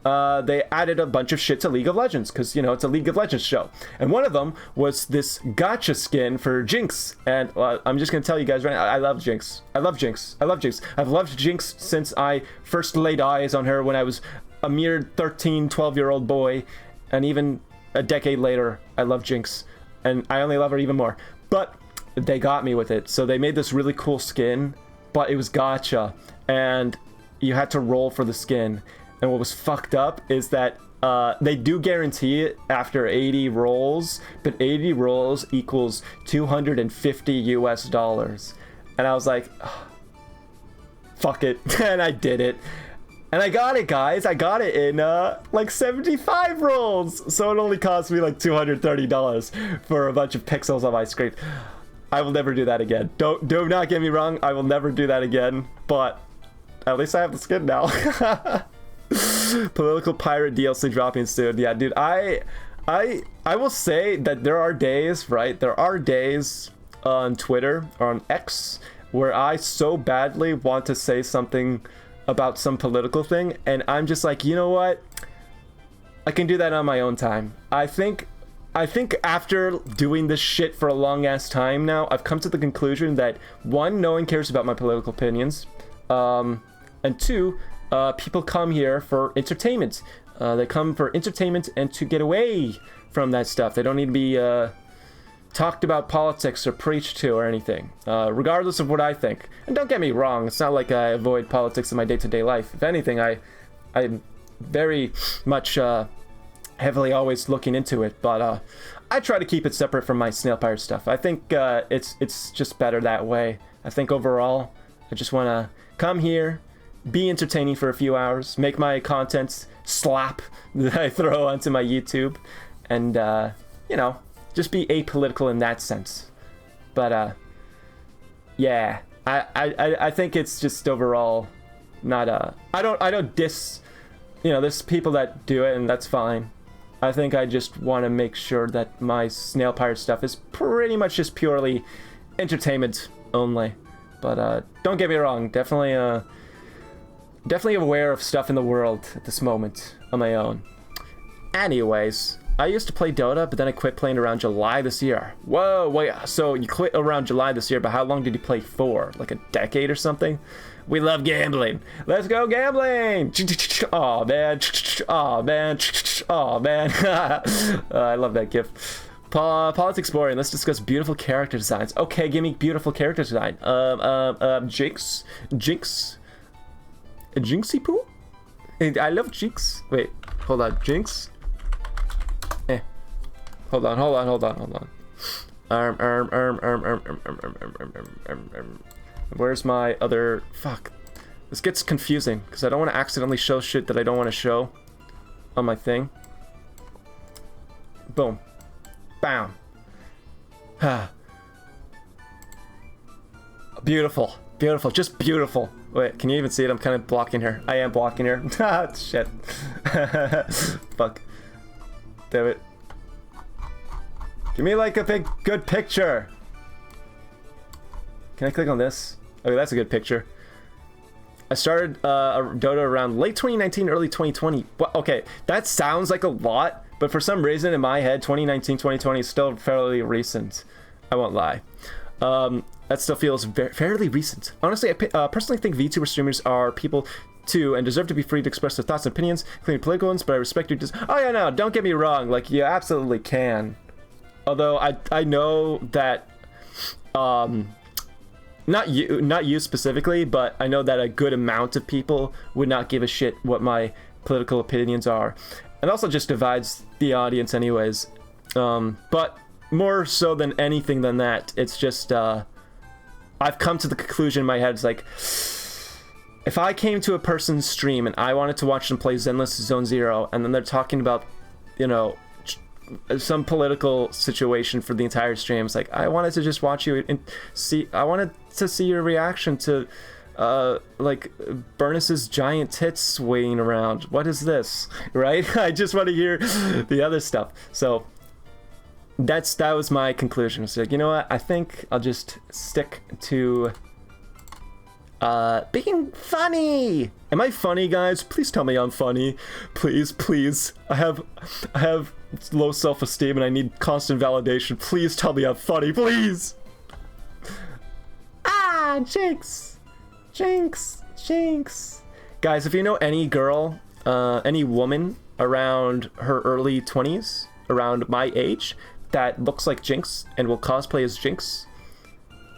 they added a bunch of shit to League of Legends, because, you know, it's a League of Legends show. And one of them was this gacha skin for Jinx. And I'm just going to tell you guys right now, I love Jinx. I love Jinx. I've loved Jinx since I first laid eyes on her when I was a mere 13, 12-year-old boy. And even a decade later, I love Jinx. And I only love her even more. But they got me with it. So they made this really cool skin, but it was gacha. And you had to roll for the skin. And what was fucked up is that they do guarantee it after 80 rolls, but 80 rolls equals $250 US. And I was like, oh, fuck it. And I did it. And I got it, guys. I got it in like 75 rolls. So it only cost me like $230 for a bunch of pixels on my screen. I will never do that again. Do not get me wrong. I will never do that again. But at least I have the skin now. Political Pirate DLC dropping soon. Yeah, dude, I will say that there are days, right? There are days on Twitter or on X where I so badly want to say something about some political thing, and I'm just like, you know what? I can do that on my own time. I think after doing this shit for a long ass time now, I've come to the conclusion that one, no one cares about my political opinions, and two, people come here for entertainment. They come for entertainment and to get away from that stuff. They don't need to be talked about politics or preached to or anything, regardless of what I think. And don't get me wrong, it's not like I avoid politics in my day-to-day life. If anything, I'm very much heavily always looking into it, but I try to keep it separate from my Snail Pirate stuff. I think it's just better that way. I think overall, I just want to come here, be entertaining for a few hours, make my content slap that I throw onto my YouTube, and you know, just be apolitical in that sense. But yeah, I think it's just overall not I don't diss, you know, there's people that do it and that's fine. I think I just want to make sure that my Snail Pirate stuff is pretty much just purely entertainment only. But don't get me wrong, definitely aware of stuff in the world at this moment on my own. Anyways, I used to play Dota, but then I quit playing around July this year. Whoa, wait, so you quit around July this year, but how long did you play for? Like a decade or something? We love gambling. Let's go gambling! Oh man, oh man, oh man. I love that gif. Politics boring. Let's discuss beautiful character designs. Okay, give me beautiful character design. Jinx? Jinxie Poo? I love Jinx. Wait, hold on, Jinx? Hold on. Where's my other... Fuck. This gets confusing, because I don't want to accidentally show shit that I don't want to show on my thing. Boom. Bam. Beautiful. Beautiful. Just beautiful. Wait, can you even see it? I'm kind of blocking her. I am blocking her. Shit. Fuck. Damn it. Give me like a big good picture. Can I click on this? Okay, that's a good picture. I started Dota around late 2019, early 2020. Well, okay, that sounds like a lot, but for some reason in my head, 2019, 2020 is still fairly recent. I won't lie. that still feels fairly recent. Honestly, I personally think VTuber streamers are people too and deserve to be free to express their thoughts and opinions, including political ones, but I respect your oh yeah, no, don't get me wrong, like, you absolutely can. Although I know that, not you specifically, but I know that a good amount of people would not give a shit what my political opinions are. And also just divides the audience anyways. But more so than anything than that, it's just, I've come to the conclusion in my head, it's like, if I came to a person's stream and I wanted to watch them play Zenless Zone Zero, and then they're talking about, you know, some political situation for the entire stream, it's like, I wanted to just watch you and see, I wanted to see your reaction to, like, Burnus's giant tits swaying around. What is this, right? I just want to hear the other stuff. So that was my conclusion. So, like, you know what? I think I'll just stick to being funny. Am I funny, guys? Please tell me I'm funny. Please, please. I have low self-esteem and I need constant validation. Please tell me I'm funny, please. Ah, Jinx. Jinx. Jinx. Guys, if you know any girl, any woman around her early 20s, around my age, that looks like Jinx and will cosplay as Jinx,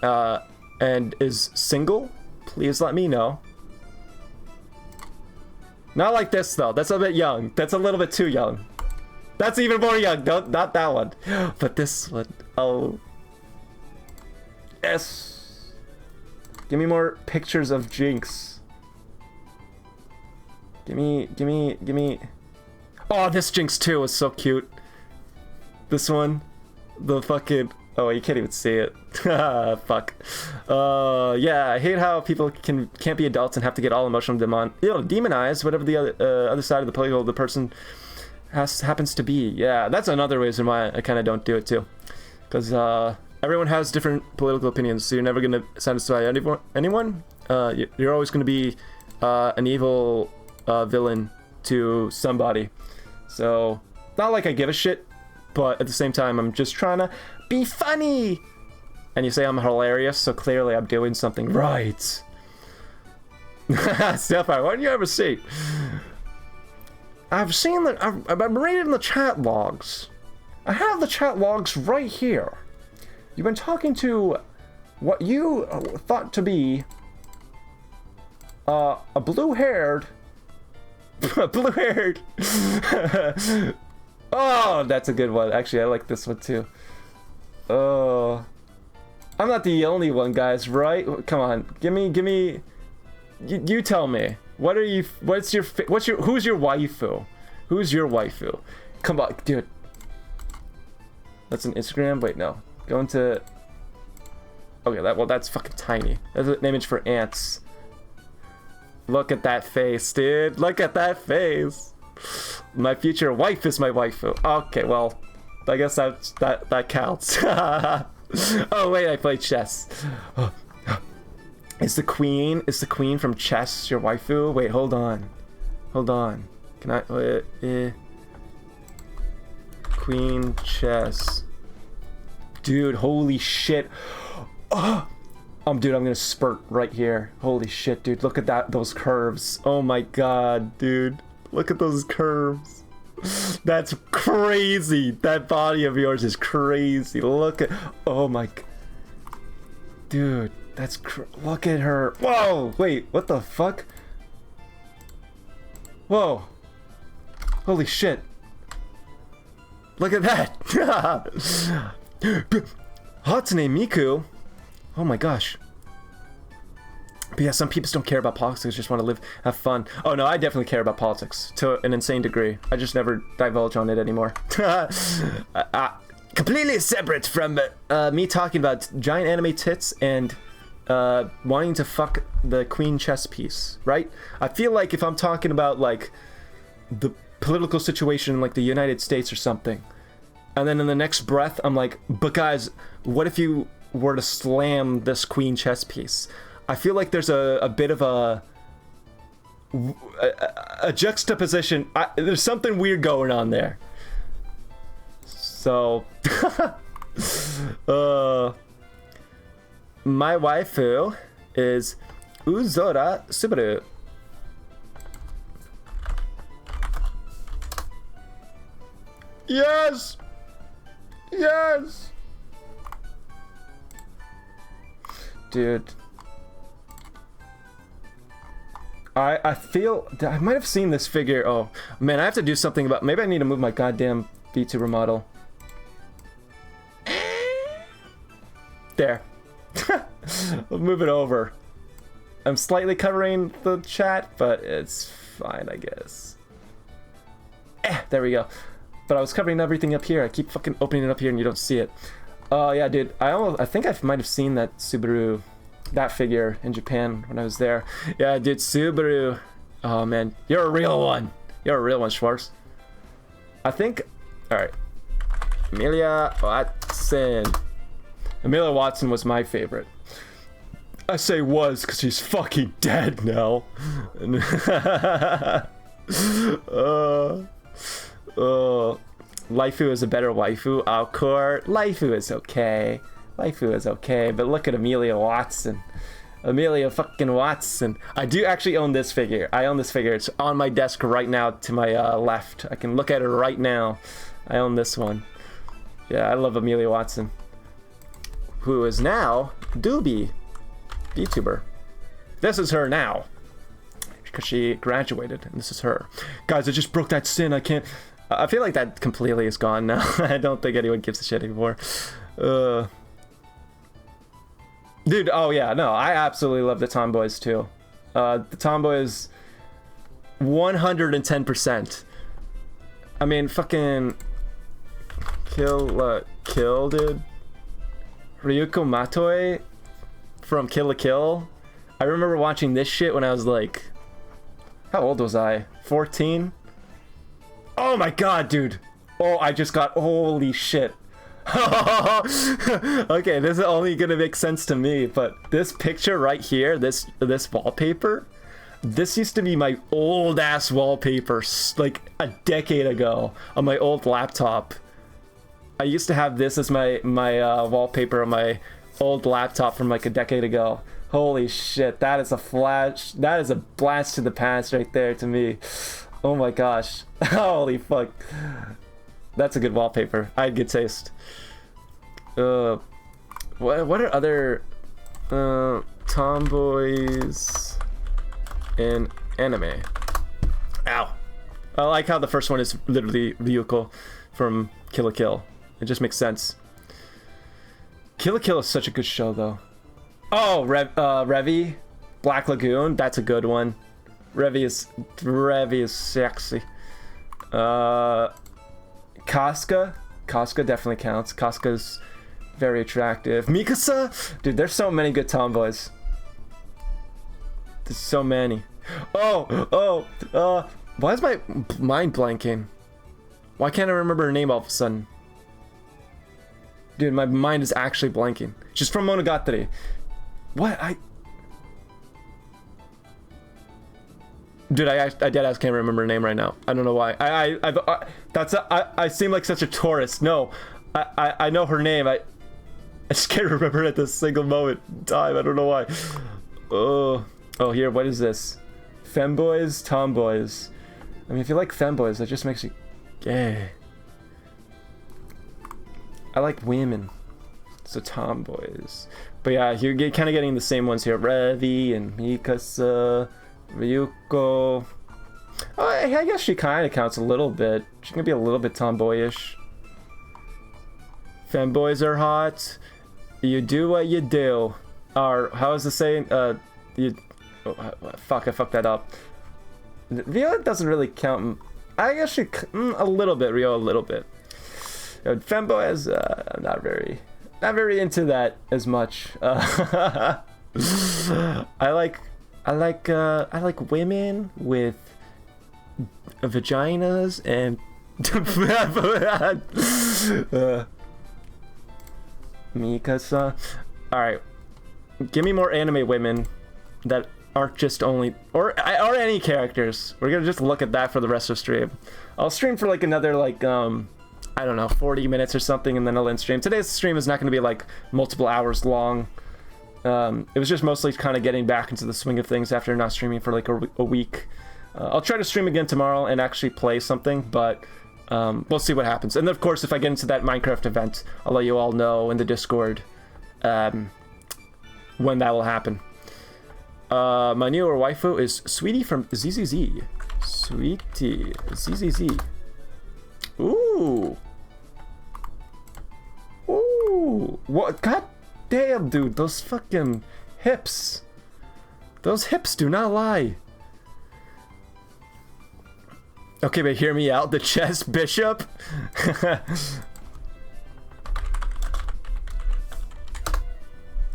and is single, please let me know. Not like this though. That's a bit young. That's a little bit too young. That's even more young. No, not that one. But this one. Oh. Yes. Give me more pictures of Jinx. Give me. Oh, this Jinx too is so cute. This one. The fucking. Oh, you can't even see it. Fuck. Yeah, I hate how people can't be adults and have to get all emotional demonize whatever the other side of the political the person happens to be. Yeah, that's another reason why I kind of don't do it too, because everyone has different political opinions, so you're never gonna satisfy anyone. You're always gonna be an evil villain to somebody. So not like I give a shit, but at the same time, I'm just trying to be funny. And you say I'm hilarious, so clearly I'm doing something right. Sapphire, what did you ever see? I've seen that. I've been reading the chat logs. I have the chat logs right here. You've been talking to what you thought to be a blue-haired. Blue-haired. Oh, that's a good one. Actually, I like this one too. Oh, I'm not the only one, guys, right? Come on, give me. You tell me. Who's your waifu? Who's your waifu? Come on, dude. That's an Instagram. Wait, no. Go into. Okay, that's fucking tiny. That's an image for ants. Look at that face, dude. Look at that face. My future wife is my waifu. Okay, well, I guess that counts. Oh wait, I play chess. Is the queen from chess your waifu? Wait, hold on. Can I? Queen chess. Dude, holy shit. Oh, dude, I'm gonna spurt right here. Holy shit, dude, look at those curves. Oh my god, dude. Look at those curves. That's crazy. That body of yours is crazy. Look at. Oh my. Dude, that's. Look at her. Whoa. Wait. What the fuck? Whoa. Holy shit. Look at that. Hatsune Miku. Oh my gosh. But yeah, some people don't care about politics, just want to have fun. Oh no, I definitely care about politics to an insane degree. I just never divulge on it anymore. Completely separate from me talking about giant anime tits and wanting to fuck the queen chess piece, right? I feel like if I'm talking about like the political situation in like the United States or something, and then in the next breath I'm like, but guys, what if you were to slam this queen chess piece? I feel like there's a bit of a juxtaposition. There's something weird going on there. So, My waifu is Uzora Subaru. Yes! Yes! Dude. I feel... I might have seen this figure. Oh, man, I have to do something about... Maybe I need to move my goddamn VTuber model. There. I'll move it over. I'm slightly covering the chat, but it's fine, I guess. There we go. But I was covering everything up here. I keep fucking opening it up here and you don't see it. Oh, yeah, dude. I think I might have seen that Subaru, that figure in Japan when I was there. Yeah, dude, Subaru. Oh, man. You're a real one. You're a real one, Schwartz. I think... Alright. Amelia Watson. Amelia Watson was my favorite. I say was because she's fucking dead now. Waifu is a better waifu. Alcor. Waifu is okay. Waifu is okay. But look at Amelia Watson. Amelia fucking Watson. I do actually own this figure. I own this figure. It's on my desk right now to my left. I can look at it right now. I own this one. Yeah, I love Amelia Watson. Who is now Doobie. VTuber. This is her now. Because she graduated, and this is her. Guys, I just broke that sin. I can't... I feel like that completely is gone now. I don't think anyone gives a shit anymore. Dude, oh yeah, no, I absolutely love the Tomboys too. The Tomboys... 110%. I mean, fucking... Kill, dude. Ryuko Matoi from Kill la Kill. I remember watching this shit when I was like... How old was I? 14? Oh my god, dude. Oh, I just got... Holy shit. Okay, this is only gonna make sense to me, but this picture right here, this wallpaper, this used to be my old ass wallpaper like a decade ago on my old laptop. I used to have this as my wallpaper on my old laptop from like a decade ago. Holy shit, that is a flash. That is a blast to the past right there to me. Oh my gosh. Holy fuck. That's a good wallpaper. I had good taste. What are other tomboys in anime? Ow. I like how the first one is literally Ryuko from Kill la Kill. It just makes sense. Kill la Kill is such a good show, though. Oh, Revy, Black Lagoon. That's a good one. Revy is sexy. Casca definitely counts. Casca's very attractive. Mikasa, dude. There's so many good tomboys. There's so many. Why is my mind blanking? Why can't I remember her name all of a sudden? Dude, my mind is actually blanking. She's from Monogatari. What? Dude, I deadass can't remember her name right now. I don't know why. I seem like such a tourist. No, I know her name. I just can't remember it at this single moment in time. I don't know why. Oh, here. What is this? Femboys, tomboys. I mean, if you like femboys, that just makes you gay. I like women, so tomboys. But yeah, you're kind of getting the same ones here. Revy and Mikasa, Ryuko. Oh, I guess she kind of counts a little bit. She can be a little bit tomboyish. Femboys are hot. You do what you do. Or how is the saying? Fuck, I fucked that up. Rio doesn't really count. I guess she a little bit. Rio a little bit. Femboys, I'm not very into that as much. I like women with vaginas and Mikasa. All right, give me more anime women that aren't just only or any characters. We're gonna just look at that for the rest of the stream. I'll stream for like another like I don't know, 40 minutes or something, and then I'll end stream. Today's stream is not going to be like multiple hours long. It was just mostly kind of getting back into the swing of things after not streaming for like a week. I'll try to stream again tomorrow and actually play something, but we'll see what happens. And of course, if I get into that Minecraft event, I'll let you all know in the Discord when that will happen. My newer waifu is Sweetie from ZZZ. Sweetie ZZZ. Ooh. Ooh. What? God damn, dude. Those fucking hips. Those hips do not lie. Okay, but hear me out. The chess bishop.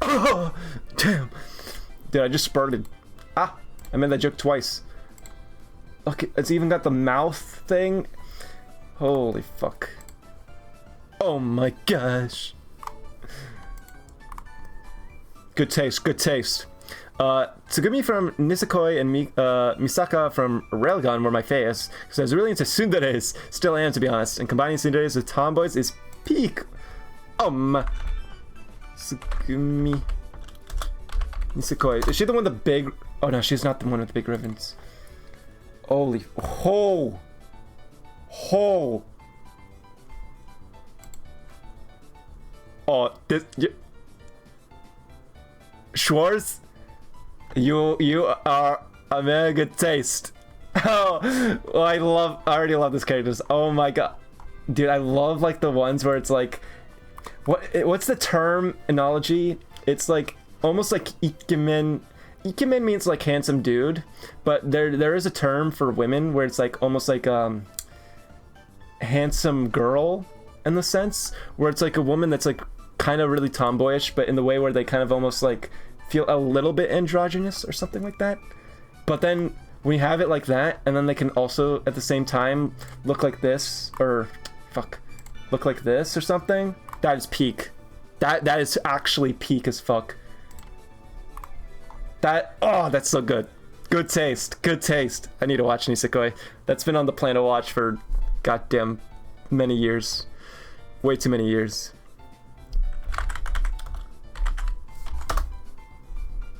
Oh, damn. Dude, I just spurted. Ah, I made that joke twice. Okay, it's even got the mouth thing. Holy fuck. Oh my gosh. Good taste, good taste. Tsugumi from Nisekoi and Misaka from Railgun were my faves, because I was really into tsunderes. Still am, to be honest. And combining tsunderes with tomboys is peak. Tsugumi. Nisekoi. Is she the one with the big... Oh no, she's not the one with the big ribbons. Holy... Ho! Ho! Oh, this... Schwartz? You are a very good taste. Oh, well, I already love this characters. Oh my god. Dude, I love like the ones where it's like... What's the term analogy? It's like... Almost like ikemen. Ikemen means like handsome dude, but there is a term for women where it's like almost like handsome girl in the sense where it's like a woman that's like kind of really tomboyish, but in the way where they kind of almost like feel a little bit androgynous or something like that. But then when you have it like that, and then they can also at the same time look like this or look like this or something. That is peak. That is actually peak as fuck. Oh, that's so good. Good taste. Good taste. I need to watch Nisekoi. That's been on the plan to watch for goddamn many years. Way too many years.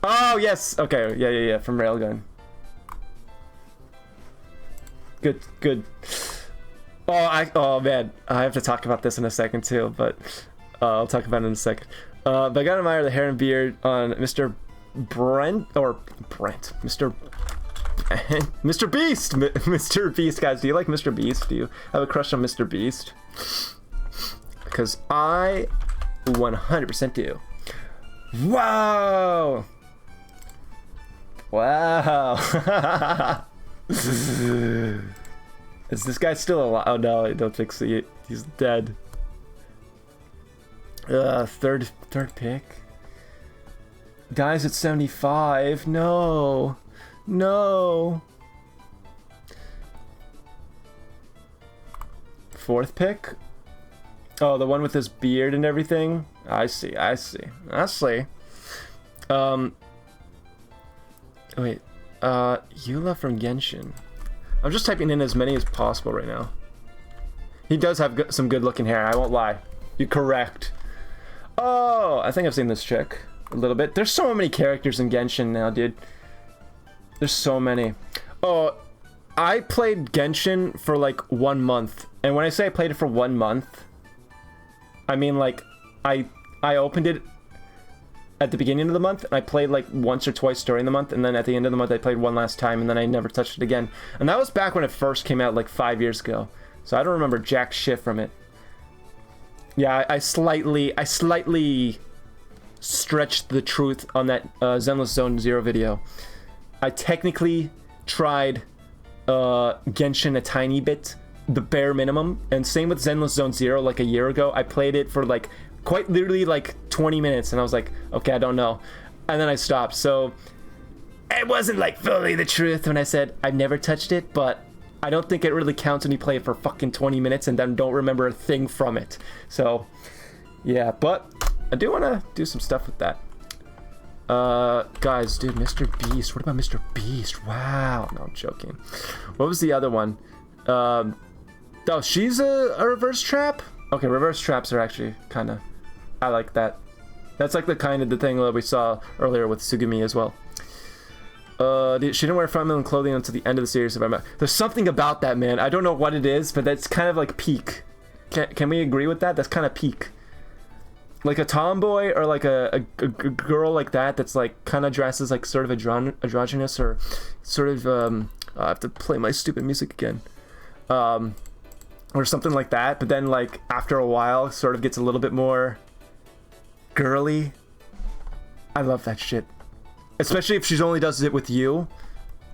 Oh, yes. Okay. Yeah. From Railgun. Good. Oh, man. I have to talk about this in a second, too, but I'll talk about it in a second. But I gotta admire the hair and beard on Mr. Mr. Beast. Mr. Beast, guys. Do you like Mr. Beast? Do you have a crush on Mr. Beast? Because I 100% do. Wow. Is this guy still alive? Oh no, I don't think so. He's dead. Third pick. Dies at 75. No. Fourth pick. Oh, the one with his beard and everything. I see. Wait. Eula from Genshin. I'm just typing in as many as possible right now. He does have some good looking hair, I won't lie. You're correct. Oh, I think I've seen this chick a little bit. There's so many characters in Genshin now, dude. There's so many. Oh, I played Genshin for like 1 month. And when I say I played it for 1 month, I mean like I opened it at the beginning of the month, and I played like once or twice during the month, and then at the end of the month I played one last time, and then I never touched it again. And that was back when it first came out like 5 years ago. So I don't remember jack shit from it. Yeah, I slightly stretched the truth on that Zenless Zone Zero video. I technically tried Genshin a tiny bit, the bare minimum, and same with Zenless Zone Zero like a year ago. I played it for like quite literally like 20 minutes, and I was like, okay, I don't know. And then I stopped, so it wasn't like fully the truth when I said I've never touched it, but I don't think it really counts when you play it for fucking 20 minutes and then don't remember a thing from it. So, yeah, but I do want to do some stuff with that. Guys, dude, Mr. Beast. What about Mr. Beast? Wow. No, I'm joking. What was the other one? Oh, she's a reverse trap? Okay, reverse traps are actually kind of... I like that. That's like the kind of the thing that we saw earlier with Tsugumi as well. She didn't wear front-milling clothing until the end of the series. If I'm There's something about that, man. I don't know what it is, but that's kind of like peak. Can we agree with that? That's kind of peak. Like a tomboy or like a girl like that that's like kind of dresses like sort of androgynous or sort of I have to play my stupid music again. Or something like that, but then like after a while sort of gets a little bit more girly. I love that shit. Especially if she only does it with you.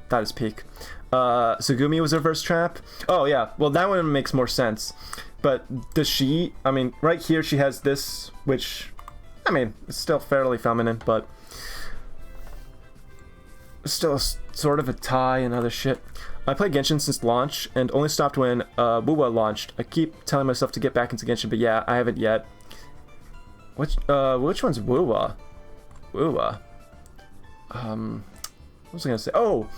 That is peak. Tsugumi was reverse trap. Oh yeah, well that one makes more sense. But does she, I mean, right here she has this, which, I mean, it's still fairly feminine, but still sort of a tie and other shit. I played Genshin since launch and only stopped when Wuwa launched. I keep telling myself to get back into Genshin, but yeah, I haven't yet. Which one's Wuwa? Wuwa. What was I gonna say? Oh,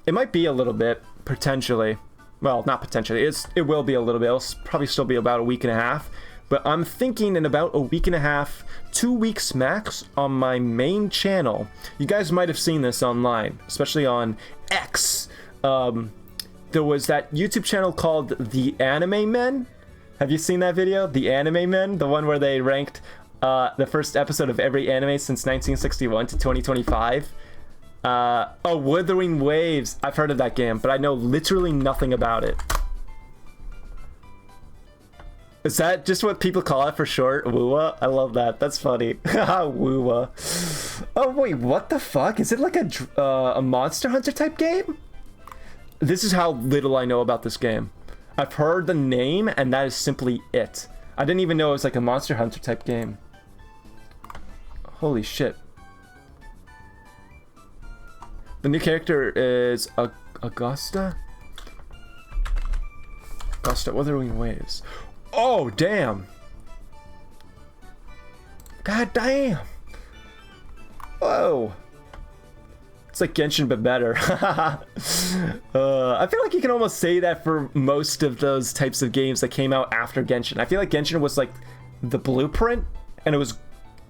it might be a little bit, potentially. Well, not potentially. It will be a little bit. It'll probably still be about a week and a half. But I'm thinking in about a week and a half, 2 weeks max on my main channel. You guys might have seen this online, especially on X. There was that YouTube channel called The Anime Men. Have you seen that video? The Anime Men? The one where they ranked the first episode of every anime since 1961 to 2025. Oh, Wuthering Waves. I've heard of that game, but I know literally nothing about it. Is that just what people call it for short? Wuwa? I love that. That's funny. Wuwa. Oh, wait, what the fuck? Is it like a Monster Hunter type game? This is how little I know about this game. I've heard the name, and that is simply it. I didn't even know it was like a Monster Hunter type game. Holy shit. The new character is Augusta? Augusta, Wuthering Waves. Oh, damn. God damn. Whoa. It's like Genshin, but better. I feel like you can almost say that for most of those types of games that came out after Genshin. I feel like Genshin was like the blueprint, and it was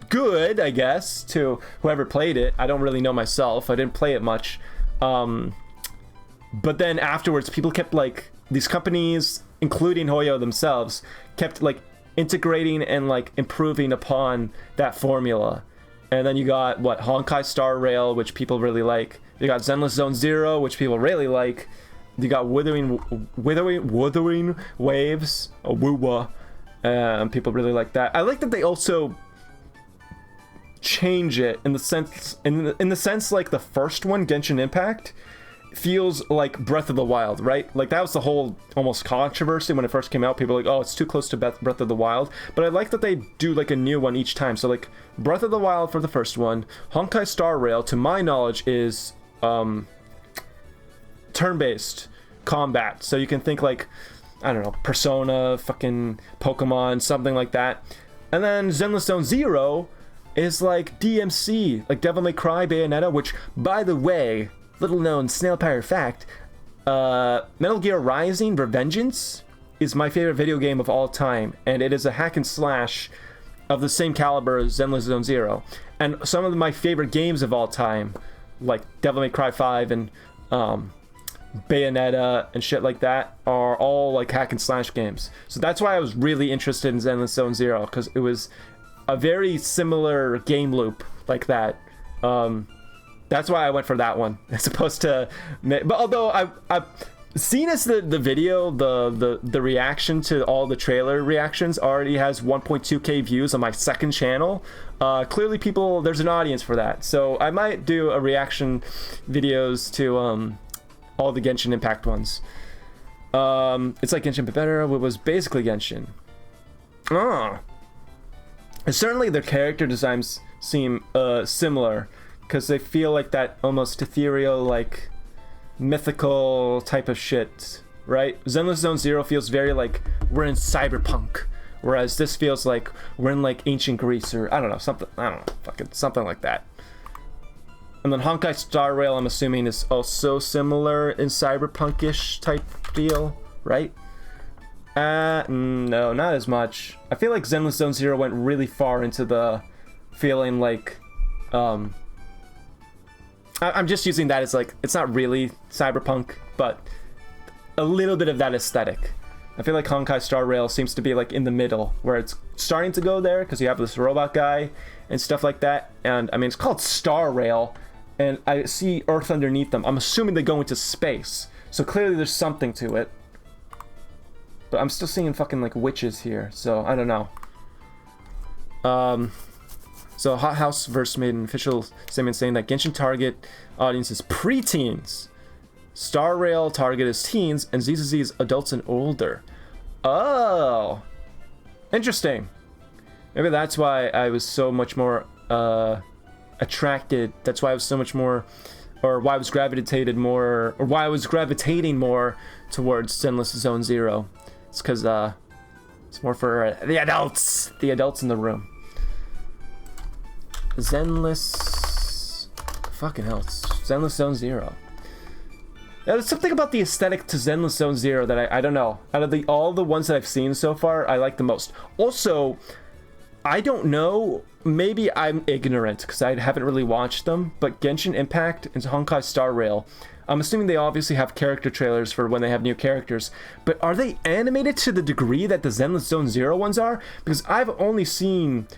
good, I guess, to whoever played it. I don't really know myself. I didn't play it much. But then afterwards, people kept like, these companies, including Hoyo themselves, kept like integrating and like improving upon that formula. And then you got what, Honkai Star Rail, which people really like. You got Zenless Zone Zero, which people really like. You got Wuthering Waves, Wuwa. People really like that. I like that they also change it in the sense like the first one, Genshin Impact, feels like Breath of the Wild, right? Like that was the whole almost controversy when it first came out. People were like, oh, it's too close to Breath of the Wild. But I like that they do like a new one each time. So like Breath of the Wild for the first one. Honkai Star Rail, to my knowledge, is turn-based combat. So you can think like, I don't know, Persona, fucking Pokemon, something like that. And then Zenless Zone Zero is like DMC, like Devil May Cry, Bayonetta, which, by the way, little known snail pyre fact, Metal Gear Rising: Revengeance is my favorite video game of all time, and it is a hack and slash of the same caliber as Zenless Zone Zero. And some of my favorite games of all time, like Devil May Cry 5 and Bayonetta and shit like that, are all like hack and slash games. So that's why I was really interested in Zenless Zone Zero, because it was a very similar game loop like that. That's why I went for that one as opposed to. But although I've seen as the video, the reaction to all the trailer reactions already has 1.2k views on my second channel. Clearly, there's an audience for that. So I might do a reaction videos to all the Genshin Impact ones. It's like Genshin but better. It was basically Genshin. And certainly their character designs seem similar, because they feel like that almost ethereal, like mythical type of shit, right? Zenless Zone Zero feels very like we're in cyberpunk, whereas this feels like we're in like ancient Greece, or I don't know, fucking something like that. And then Honkai Star Rail, I'm assuming, is also similar in cyberpunkish type deal, right? No, not as much. I feel like Zenless Zone Zero went really far into the feeling like, I'm just using that as like, it's not really cyberpunk, but a little bit of that aesthetic. I feel like Honkai Star Rail seems to be like in the middle, where it's starting to go there because you have this robot guy and stuff like that. And I mean, it's called Star Rail, and I see Earth underneath them. I'm assuming they go into space, so clearly there's something to it. But I'm still seeing fucking like witches here, so I don't know. So Hot House Verse made an official statement saying that Genshin target audience is preteens. Star Rail target is teens, and ZZZ is adults and older. Oh, interesting. Maybe that's why I was so much more attracted. That's why I was so much more, or why I was gravitated more, or why I was gravitating more towards Zenless Zone Zero. It's because it's more for the adults in the room. Zenless, fucking hell, Zenless Zone Zero. There's something about the aesthetic to Zenless Zone Zero that I don't know. Out of all the ones that I've seen so far, I like the most. Also, I don't know, maybe I'm ignorant because I haven't really watched them, but Genshin Impact and Honkai Star Rail, I'm assuming they obviously have character trailers for when they have new characters, but are they animated to the degree that the Zenless Zone Zero ones are? Because I've only seen,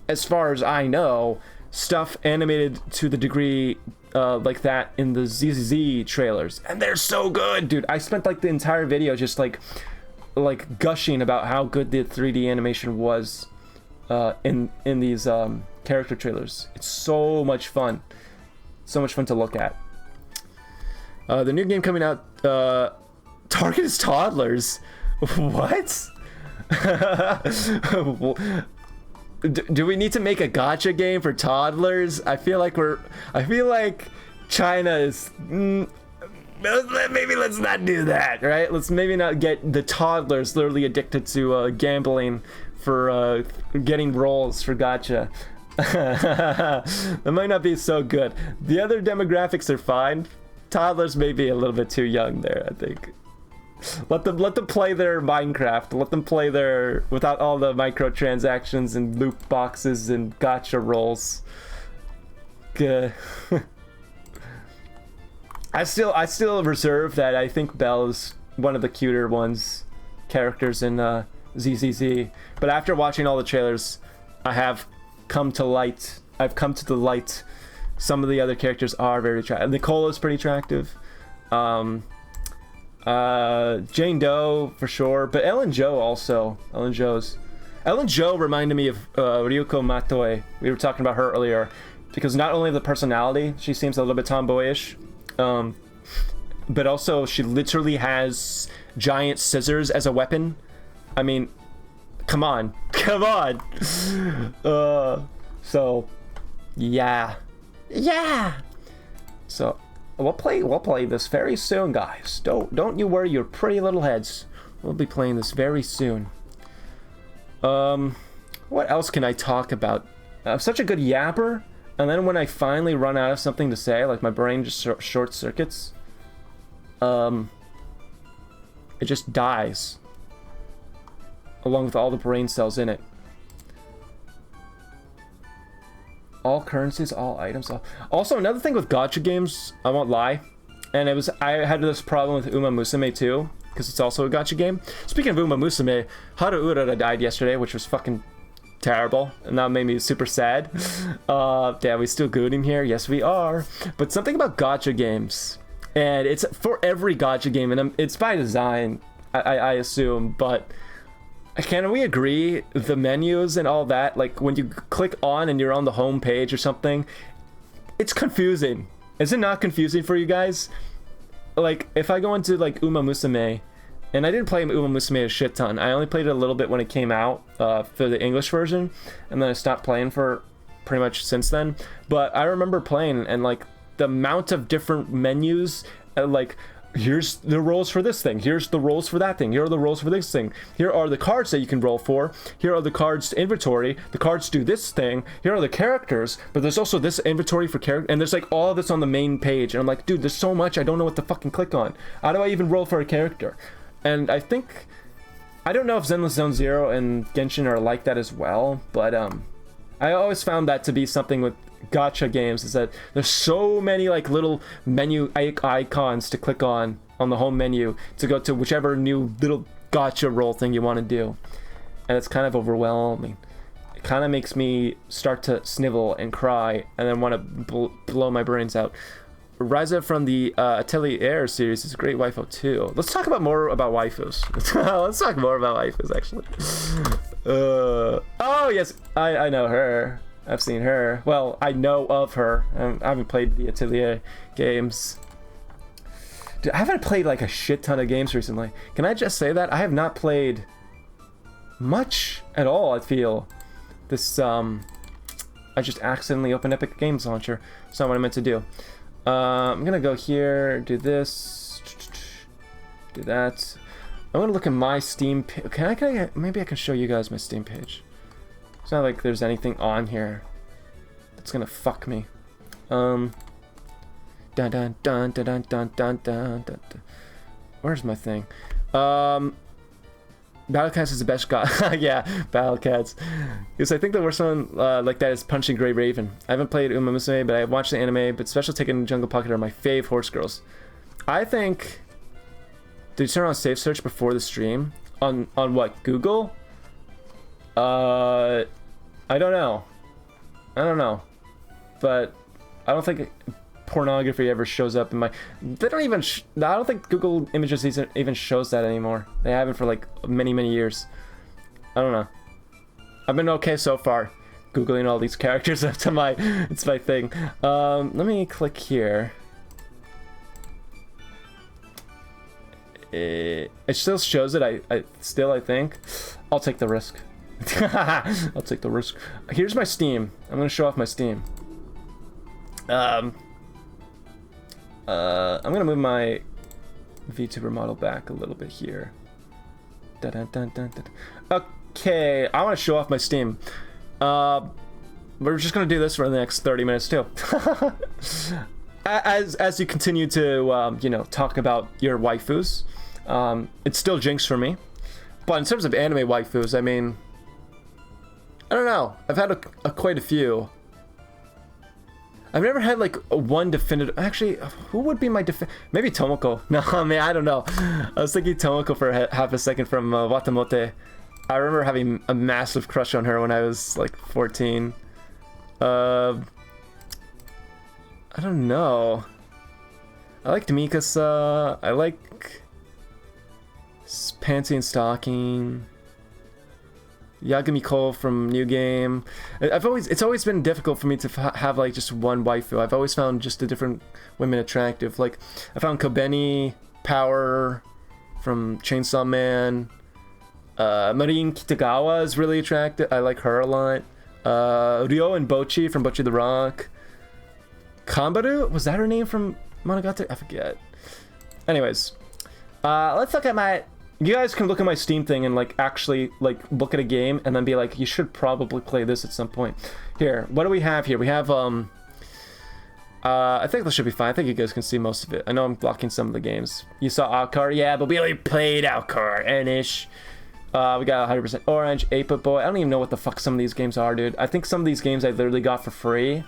as far as I know, stuff animated to the degree like that in the ZZZ trailers, and they're so good, dude. I spent like the entire video just like gushing about how good the 3D animation was in these character trailers. It's so much fun to look at. The new game coming out, target is toddlers. What? Do we need to make a gacha game for toddlers? I feel like China is maybe let's not do that, right? Let's maybe not get the toddlers literally addicted to gambling for getting rolls for gacha. That might not be so good. The other demographics are fine. Toddlers may be a little bit too young there, I think. Let them play their Minecraft. Let them play their without all the microtransactions and loot boxes and gacha rolls. Good. I still reserve that. I think Belle is one of the cuter characters in ZZZ. But after watching all the trailers, I've come to the light. Some of the other characters are very attractive. Nicole is pretty attractive. Jane Doe for sure, but Ellen Jo also. Ellen Jo reminded me of Ryuko Matoi. We were talking about her earlier because not only the personality, she seems a little bit tomboyish, but also she literally has giant scissors as a weapon. I mean, come on. So yeah. So we'll play this very soon, guys. Don't you worry your pretty little heads. We'll be playing this very soon. What else can I talk about? I'm such a good yapper, and then when I finally run out of something to say, like my brain just short circuits, it just dies, along with all the brain cells in it. All currencies, all items, all... Also, another thing with gacha games, I won't lie, and I had this problem with Uma Musume too, because it's also a gacha game. Speaking of Uma Musume, Haru Urara died yesterday, which was fucking terrible, and that made me super sad. Yeah, we still gooning here? Yes, we are. But something about gacha games, and it's for every gacha game, and it's by design, I assume, but... Can we agree the menus and all that, like when you click on and you're on the home page or something, it's confusing. Is it not confusing for you guys? Like if I go into like Uma Musume, and I didn't play Uma Musume a shit ton. I only played it a little bit when it came out for the English version, and then I stopped playing for pretty much since then. But I remember playing, and like the amount of different menus, like here's the rolls for this thing, here's the rolls for that thing, here are the rolls for this thing, here are the cards that you can roll for, here are the cards to inventory, the cards do this thing, here are the characters, but there's also this inventory for character, and there's like all this on the main page, and I'm like, dude, there's so much, I don't know what to fucking click on. How do I even roll for a character? And I think I don't know if Zenless Zone Zero and Genshin are like that as well, but I always found that to be something with gacha games, is that there's so many like little menu icons to click on the home menu to go to whichever new little gacha role thing you want to do, and it's kind of overwhelming. It kind of makes me start to snivel and cry and then want to blow my brains out. Ryza from the Atelier series is a great waifu too. Let's talk more about waifus. Let's talk more about waifus, actually. Oh yes, I know her. I've seen her. Well, I know of her. I haven't played the Atelier games. Dude, I haven't played like a shit ton of games recently. Can I just say that? I have not played much at all, I feel. I just accidentally opened Epic Games Launcher. It's not what I meant to do. I'm gonna go here, do this, do that. I'm gonna look at my Steam page. Maybe I can show you guys my Steam page. It's not like there's anything on here that's gonna fuck me. Dun dun dun dun dun dun dun dun dun. Where's my thing? Battlecats is the best god. Yeah, Battlecats. Because I think the worst one like that is Punching Grey Raven. I haven't played Uma Musume, but I have watched the anime. But Special Ticket and Jungle Pocket are my fave horse girls. I think. Did you turn on safe search before the stream? On what? Google? I don't know. But I don't think pornography ever shows up in my. They don't even. I don't think Google Images even shows that anymore. They haven't for like many years. I don't know. I've been okay so far, googling all these characters up to my. It's my thing. Let me click here. It still shows it. I think. I'll take the risk. I'll take the risk. Here's my Steam. I'm gonna show off my Steam. I'm gonna move my VTuber model back a little bit here. Dun, dun, dun, dun, dun. Okay, I want to show off my Steam. We're just gonna do this for the next 30 minutes too. As you continue to you know, talk about your waifus, it's still Jinx for me. But in terms of anime waifus, I mean, I don't know. I've had quite a few. I've never had like one definitive. Actually, who would be my maybe Tomoko. No, I mean, I don't know. I was thinking Tomoko for half a second from Watamote. I remember having a massive crush on her when I was like 14. I don't know. I liked Mikasa. I like Panty and Stocking. Yagami Cole from New Game. It's always been difficult for me to have like just one waifu. I've always found just the different women attractive. Like I found Kobeni Power from Chainsaw Man. Marine Kitagawa is really attractive. I like her a lot. Ryo and Bochi from Bochi the Rock. Kambaru? Was that her name from Monogatari? I forget. Anyways, let's look at my. You guys can look at my Steam thing and like actually like look at a game and then be like, you should probably play this at some point. Here, what do we have here? We have I think this should be fine. I think you guys can see most of it. I know I'm blocking some of the games. You saw Alcar, yeah, but we only played Alcar and ish. We got 100% Orange, 8-Bit Boy. I don't even know what the fuck some of these games are, dude. I think some of these games I literally got for free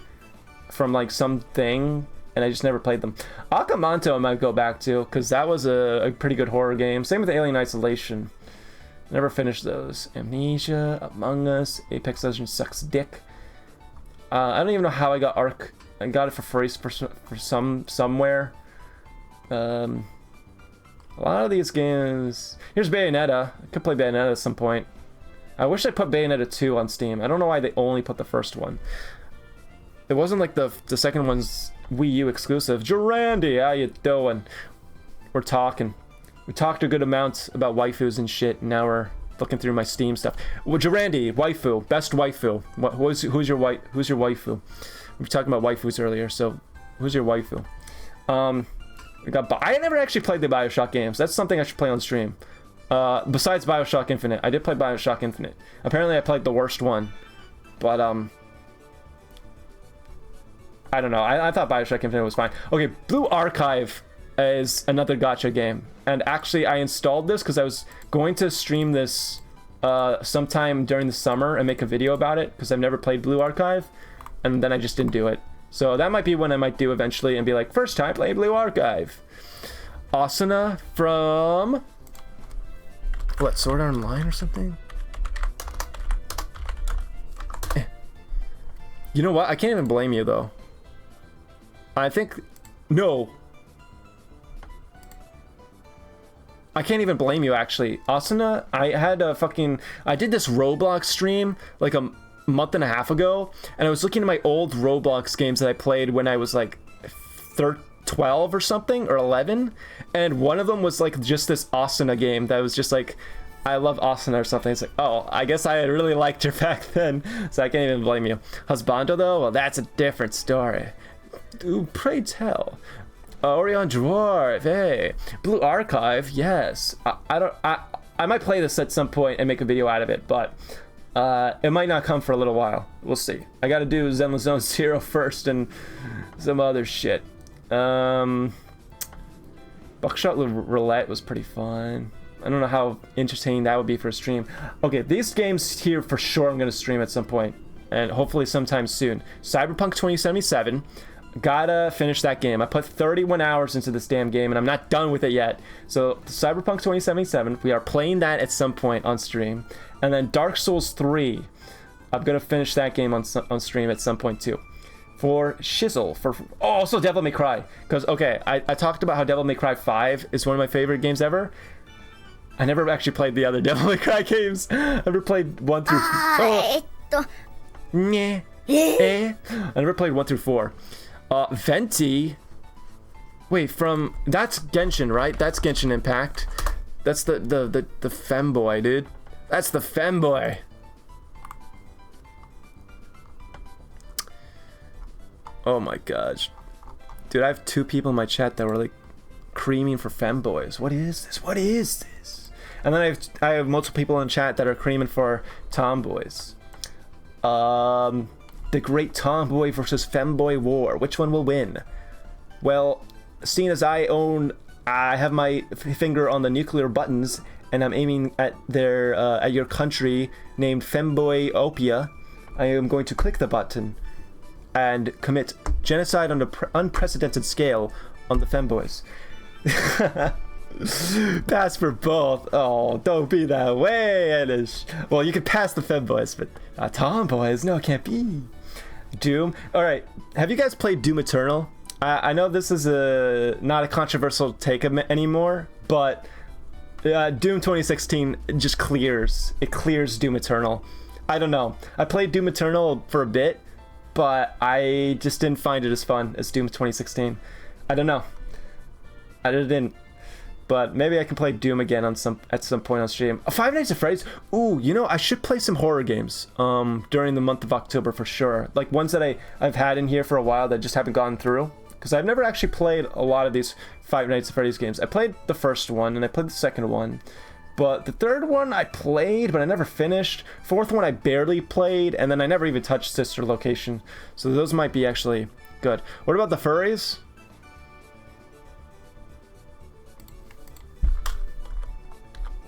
from like something, and I just never played them. Akamanto I might go back to, because that was a pretty good horror game. Same with Alien Isolation. Never finished those. Amnesia, Among Us, Apex Legends sucks dick. I don't even know how I got Ark. I got it for free for somewhere. A lot of these games. Here's Bayonetta. I could play Bayonetta at some point. I wish I put Bayonetta 2 on Steam. I don't know why they only put the first one. It wasn't like the second one's Wii U exclusive. Durandi, how you doing? We're talking. We talked a good amount about waifus and shit, and now we're looking through my Steam stuff. Well, Durandi, waifu, best waifu. Who's your waifu? We were talking about waifus earlier, so who's your waifu? I never actually played the BioShock games. That's something I should play on stream. Besides BioShock Infinite, I did play BioShock Infinite. Apparently, I played the worst one, but I don't know. I thought BioShock Infinite was fine. Okay, Blue Archive is another gacha game. And actually, I installed this because I was going to stream this sometime during the summer and make a video about it because I've never played Blue Archive, and then I just didn't do it. So that might be when I might do eventually and be like, first time play Blue Archive. Asuna from... what, Sword Art Online or something? You know what? I can't even blame you, though. I think... no. I can't even blame you, actually. Asuna, I had a fucking... I did this Roblox stream, like a month and a half ago, and I was looking at my old Roblox games that I played when I was, like, 12 or something, or 11, and one of them was, like, just this Asuna game that was just, like... I love Asuna or something. It's like, oh, I guess I really liked her back then, so I can't even blame you. Husbando, though? Well, that's a different story. Ooh, pray tell. Orion Dwarf, hey. Blue Archive, yes. I might play this at some point and make a video out of it, but it might not come for a little while. We'll see. I gotta do Zenless Zone Zero first and some other shit. Buckshot Roulette was pretty fun. I don't know how interesting that would be for a stream. Okay, these games here for sure I'm gonna stream at some point, and hopefully sometime soon. Cyberpunk 2077, gotta finish that game. I put 31 hours into this damn game, and I'm not done with it yet. So Cyberpunk 2077, we are playing that at some point on stream, and then Dark Souls 3, I'm gonna finish that game on stream at some point too. For Shizzle, also Devil May Cry, because okay, I talked about how Devil May Cry 5 is one of my favorite games ever. I never actually played the other Devil May Cry games. I never played 1 through... I never played 1 through 4. Venti... wait, from... that's Genshin, right? That's Genshin Impact. That's the femboy, dude. That's the femboy. Oh my gosh. Dude, I have 2 people in my chat that were like creaming for femboys. What is this? What is this? And then I have multiple people in chat that are creaming for tomboys. The great tomboy versus femboy war. Which one will win? Well, seeing as I have my finger on the nuclear buttons, and I'm aiming at at your country named Femboyopia, I am going to click the button and commit genocide on an unprecedented scale on the femboys. Pass for both. Oh, don't be that way, Anish. Well, you can pass the femboys, but tomboys, no, it can't be. Doom. All right, have you guys played Doom Eternal? I know this is not a controversial take anymore, but Doom 2016 just clears. It clears Doom Eternal. I don't know. I played Doom Eternal for a bit, but I just didn't find it as fun as Doom 2016. I don't know. I didn't. But maybe I can play Doom again at some point on stream. Five Nights at Freddy's. Ooh, you know, I should play some horror games during the month of October for sure. Like ones that I've had in here for a while that just haven't gone through. Because I've never actually played a lot of these Five Nights at Freddy's games. I played the first one and I played the second one. But the third one I played, but I never finished. Fourth one I barely played, and then I never even touched Sister Location. So those might be actually good. What about the furries?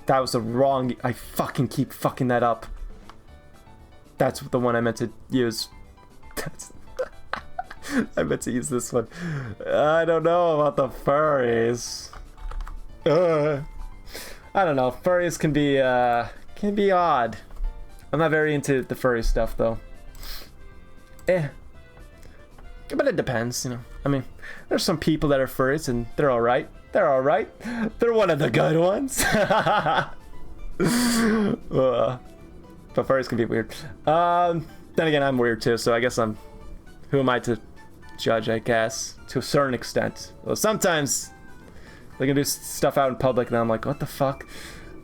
That was the wrong... I fucking keep fucking that up. That's the one I meant to use. I meant to use this one. I don't know about the furries. I don't know. Furries can be odd. I'm not very into the furry stuff though. But it depends, you know. I mean, there's some people that are furries and they're alright. They're alright. They're one of the good ones. But furries can be weird. Then again, I'm weird too, so I guess who am I to judge, I guess, to a certain extent. Well, sometimes they can do stuff out in public and I'm like, what the fuck?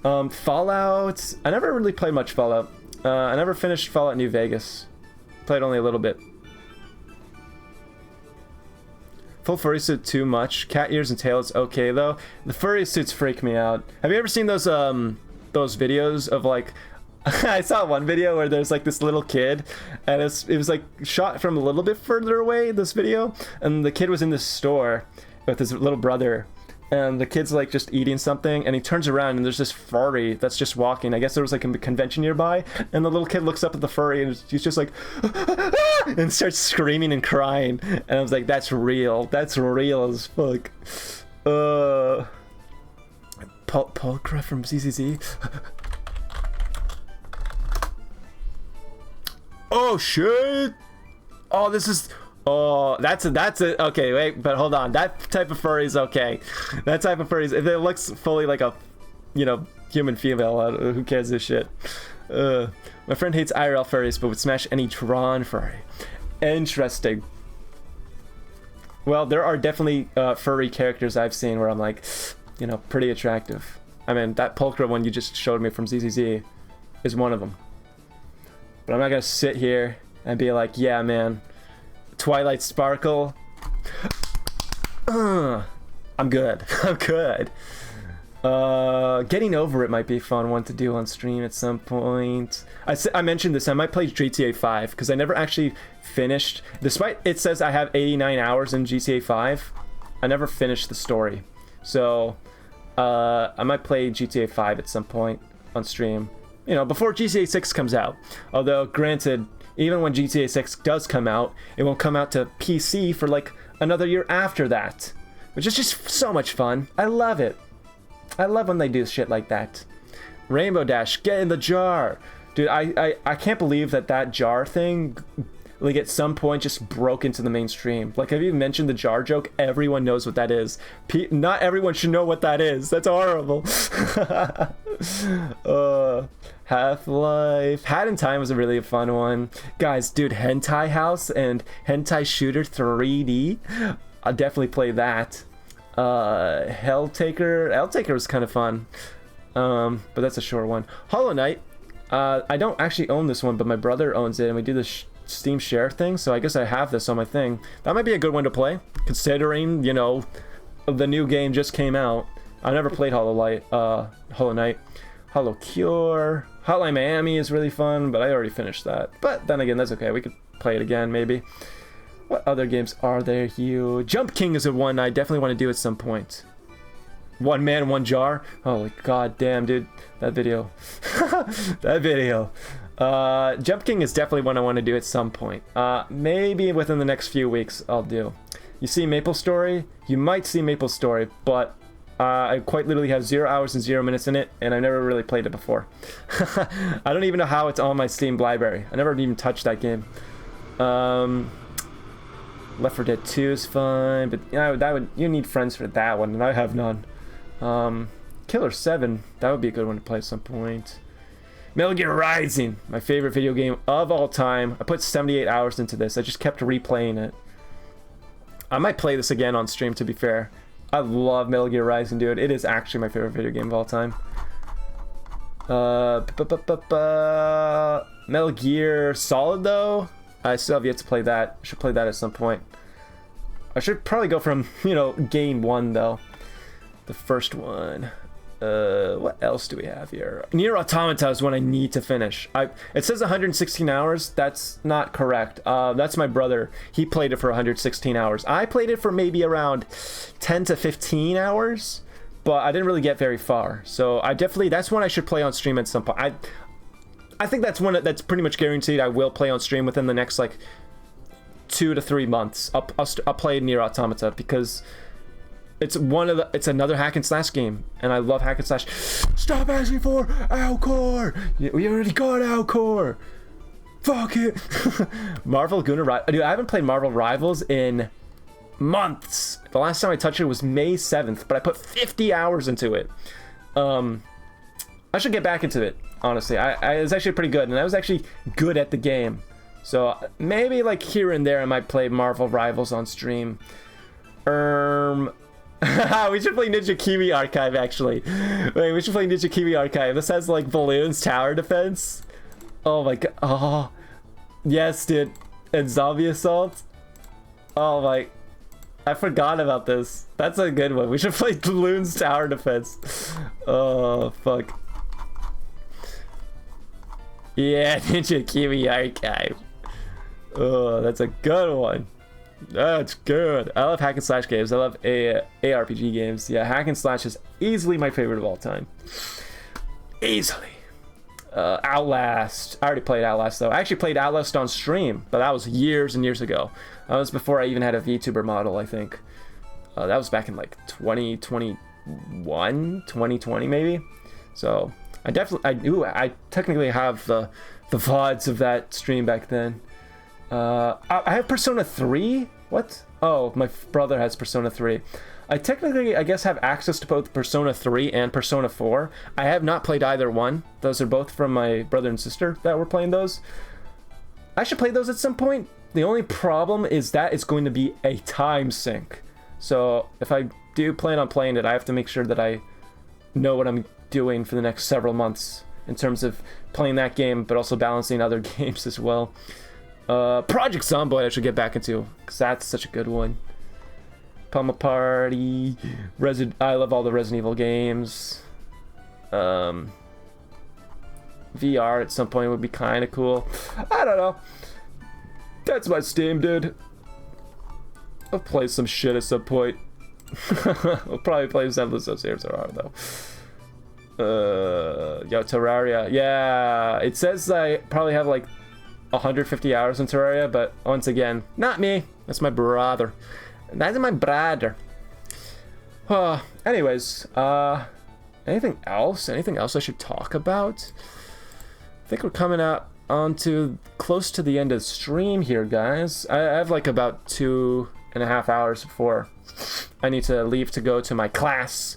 Fallout, I never really played much Fallout. I never finished Fallout New Vegas. Played only a little bit. Full furry suit too much. Cat ears and tail is okay though. The furry suits freak me out. Have you ever seen those videos of like I saw one video where there's like this little kid and it was like shot from a little bit further away, this video, and the kid was in this store with his little brother, and the kid's like just eating something, and he turns around and there's this furry that's just walking. I guess there was like a convention nearby, and the little kid looks up at the furry and he's just like and starts screaming and crying. And I was like, that's real. That's real as fuck. Pulchra from ZZZ. Oh shit! Oh, this is. Oh, that's it. Okay, wait, but hold on. That type of furry is okay. That type of furry is, if it looks fully like a, human female, who cares this shit? My friend hates IRL furries, but would smash any Tron furry. Interesting. Well, there are definitely furry characters I've seen where I'm like, pretty attractive. I mean, that Pulchra one you just showed me from ZZZ is one of them. But I'm not gonna sit here and be like, yeah, man, Twilight Sparkle. I'm good. I'm good. Getting Over It might be a fun one to do on stream at some point. I mentioned this. I might play GTA 5 because I never actually finished. Despite it says I have 89 hours in GTA 5, I never finished the story. So I might play GTA 5 at some point on stream. Before GTA 6 comes out. Although, granted, even when GTA 6 does come out, it won't come out to PC for like another year after that. Which is just so much fun. I love it. I love when they do shit like that. Rainbow Dash, get in the jar. Dude, I can't believe that jar thing, like at some point just broke into the mainstream. Like, have you mentioned the jar joke? Everyone knows what that is. Not everyone should know what that is. That's horrible. Half-Life. Hat in Time was a really fun one. Guys, dude, Hentai House and Hentai Shooter 3D. I'll definitely play that. Helltaker was kind of fun. But that's a short one. Hollow Knight. I don't actually own this one, but my brother owns it, and we do the Steam share thing, so I guess I have this on my thing. That might be a good one to play, considering, the new game just came out. I never played Hollow Knight. Hollow Cure. Hotline Miami is really fun, but I already finished that. But then again, that's okay. We could play it again, maybe. What other games are there, Hugh? Jump King is a one I definitely want to do at some point. One man, one jar. Holy god damn, dude. That video. That video. Jump King is definitely one I want to do at some point. Maybe within the next few weeks I'll do. You see Maple Story? You might see Maple Story, but I quite literally have 0 hours and 0 minutes in it, and I've never really played it before. I don't even know how it's on my Steam library. I never even touched that game. Left 4 Dead 2 is fun, but you need friends for that one, and I have none. Killer 7, that would be a good one to play at some point. Metal Gear Rising, my favorite video game of all time. I put 78 hours into this. I just kept replaying it. I might play this again on stream, to be fair. I love Metal Gear Rising, dude. It is actually my favorite video game of all time. Metal Gear Solid, though, I still have yet to play that. I should play that at some point. I should probably go from, game 1, though. The first one. What else do we have here? Nier Automata is one I need to finish. It says 116 hours. That's not correct. That's my brother. He played it for 116 hours. I played it for maybe around 10 to 15 hours, but I didn't really get very far. So that's one I should play on stream at some point. I think that's one that's pretty much guaranteed I will play on stream within the next 2 to 3 months. I'll play Nier Automata because it's another hack and slash game, and I love hack and slash. Stop asking for Alcor. We already got Alcor. Fuck it. Marvel Guna. Dude, I haven't played Marvel Rivals in months. The last time I touched it was May 7th, but I put 50 hours into it. I should get back into it, honestly. I was actually pretty good, and I was actually good at the game. So maybe here and there I might play Marvel Rivals on stream. We should play Ninja Kiwi Archive, actually. Wait, we should play Ninja Kiwi Archive. This has balloons, tower defense. Oh my god. Oh, yes, dude. And zombie assault. Oh my. I forgot about this. That's a good one. We should play balloons, tower defense. Oh fuck. Yeah, Ninja Kiwi Archive. Oh, that's a good one. That's good. I love hack and slash games. I love ARPG games. Yeah, hack and slash is easily my favorite of all time. Easily. Outlast. I already played Outlast though. I actually played Outlast on stream, but that was years and years ago. That was before I even had a VTuber model, I think. That was back in like 2021, 2020 maybe. So I technically have the VODs of that stream back then. I have Persona 3? What? Oh, my brother has Persona 3. I technically, I guess, have access to both Persona 3 and Persona 4. I have not played either one. Those are both from my brother and sister that were playing those. I should play those at some point. The only problem is that it's going to be a time sink. So if I do plan on playing it, I have to make sure that I know what I'm doing for the next several months in terms of playing that game, but also balancing other games as well. Project Zomboid I should get back into, because that's such a good one. Palma Party, I love all the Resident Evil games. VR at some point would be kind of cool. I don't know. That's my Steam, dude. I'll play some shit at some point. I'll probably play Zenless of Terraria though. Yo, Terraria. Yeah, it says I probably have like 150 hours in Terraria, but once again, not me. That's my brother. That's my brother. Anyways, anything else? Anything else I should talk about? I think we're coming out onto close to the end of the stream here, guys. I have like about 2.5 hours before I need to leave to go to my class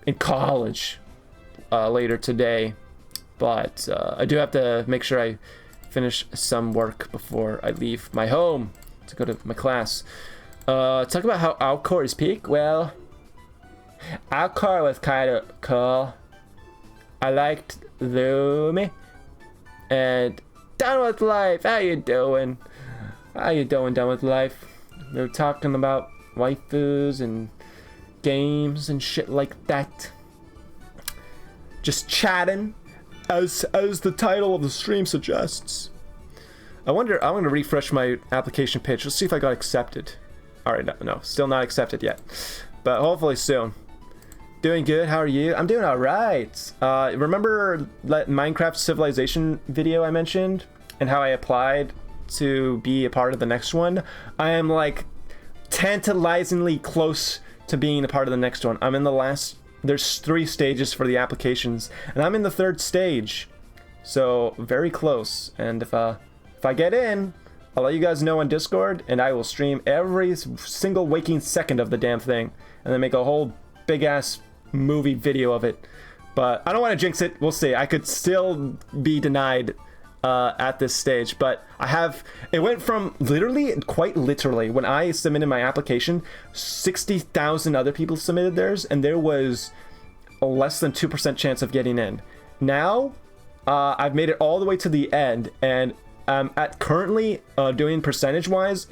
in college later today. But I do have to make sure I finish some work before I leave my home to go to my class. Talk about how Alcor is peak. Well, Alcor was kind of cool. I liked Lumi and Done With Life. How you doing? How you doing, Done With Life? We were talking about waifus and games and shit like that. Just chatting, as the title of the stream suggests. I'm gonna refresh my application page. Let's see if I got accepted. Alright, no, still not accepted yet, but hopefully soon. Doing good, how are you? I'm doing alright. Remember that Minecraft Civilization video I mentioned and how I applied to be a part of the next one? I am like tantalizingly close to being a part of the next one. I'm in the last, there's 3 stages for the applications and I'm in the 3rd stage, so very close. And if I get in, I'll let you guys know on Discord, and I will stream every single waking second of the damn thing, and then make a whole big-ass movie video of it. But I don't want to jinx it. We'll see. I could still be denied at this stage, but it went from quite literally, when I submitted my application, 60,000 other people submitted theirs, and there was a less than 2% chance of getting in. Now, I've made it all the way to the end, and at currently doing percentage wise,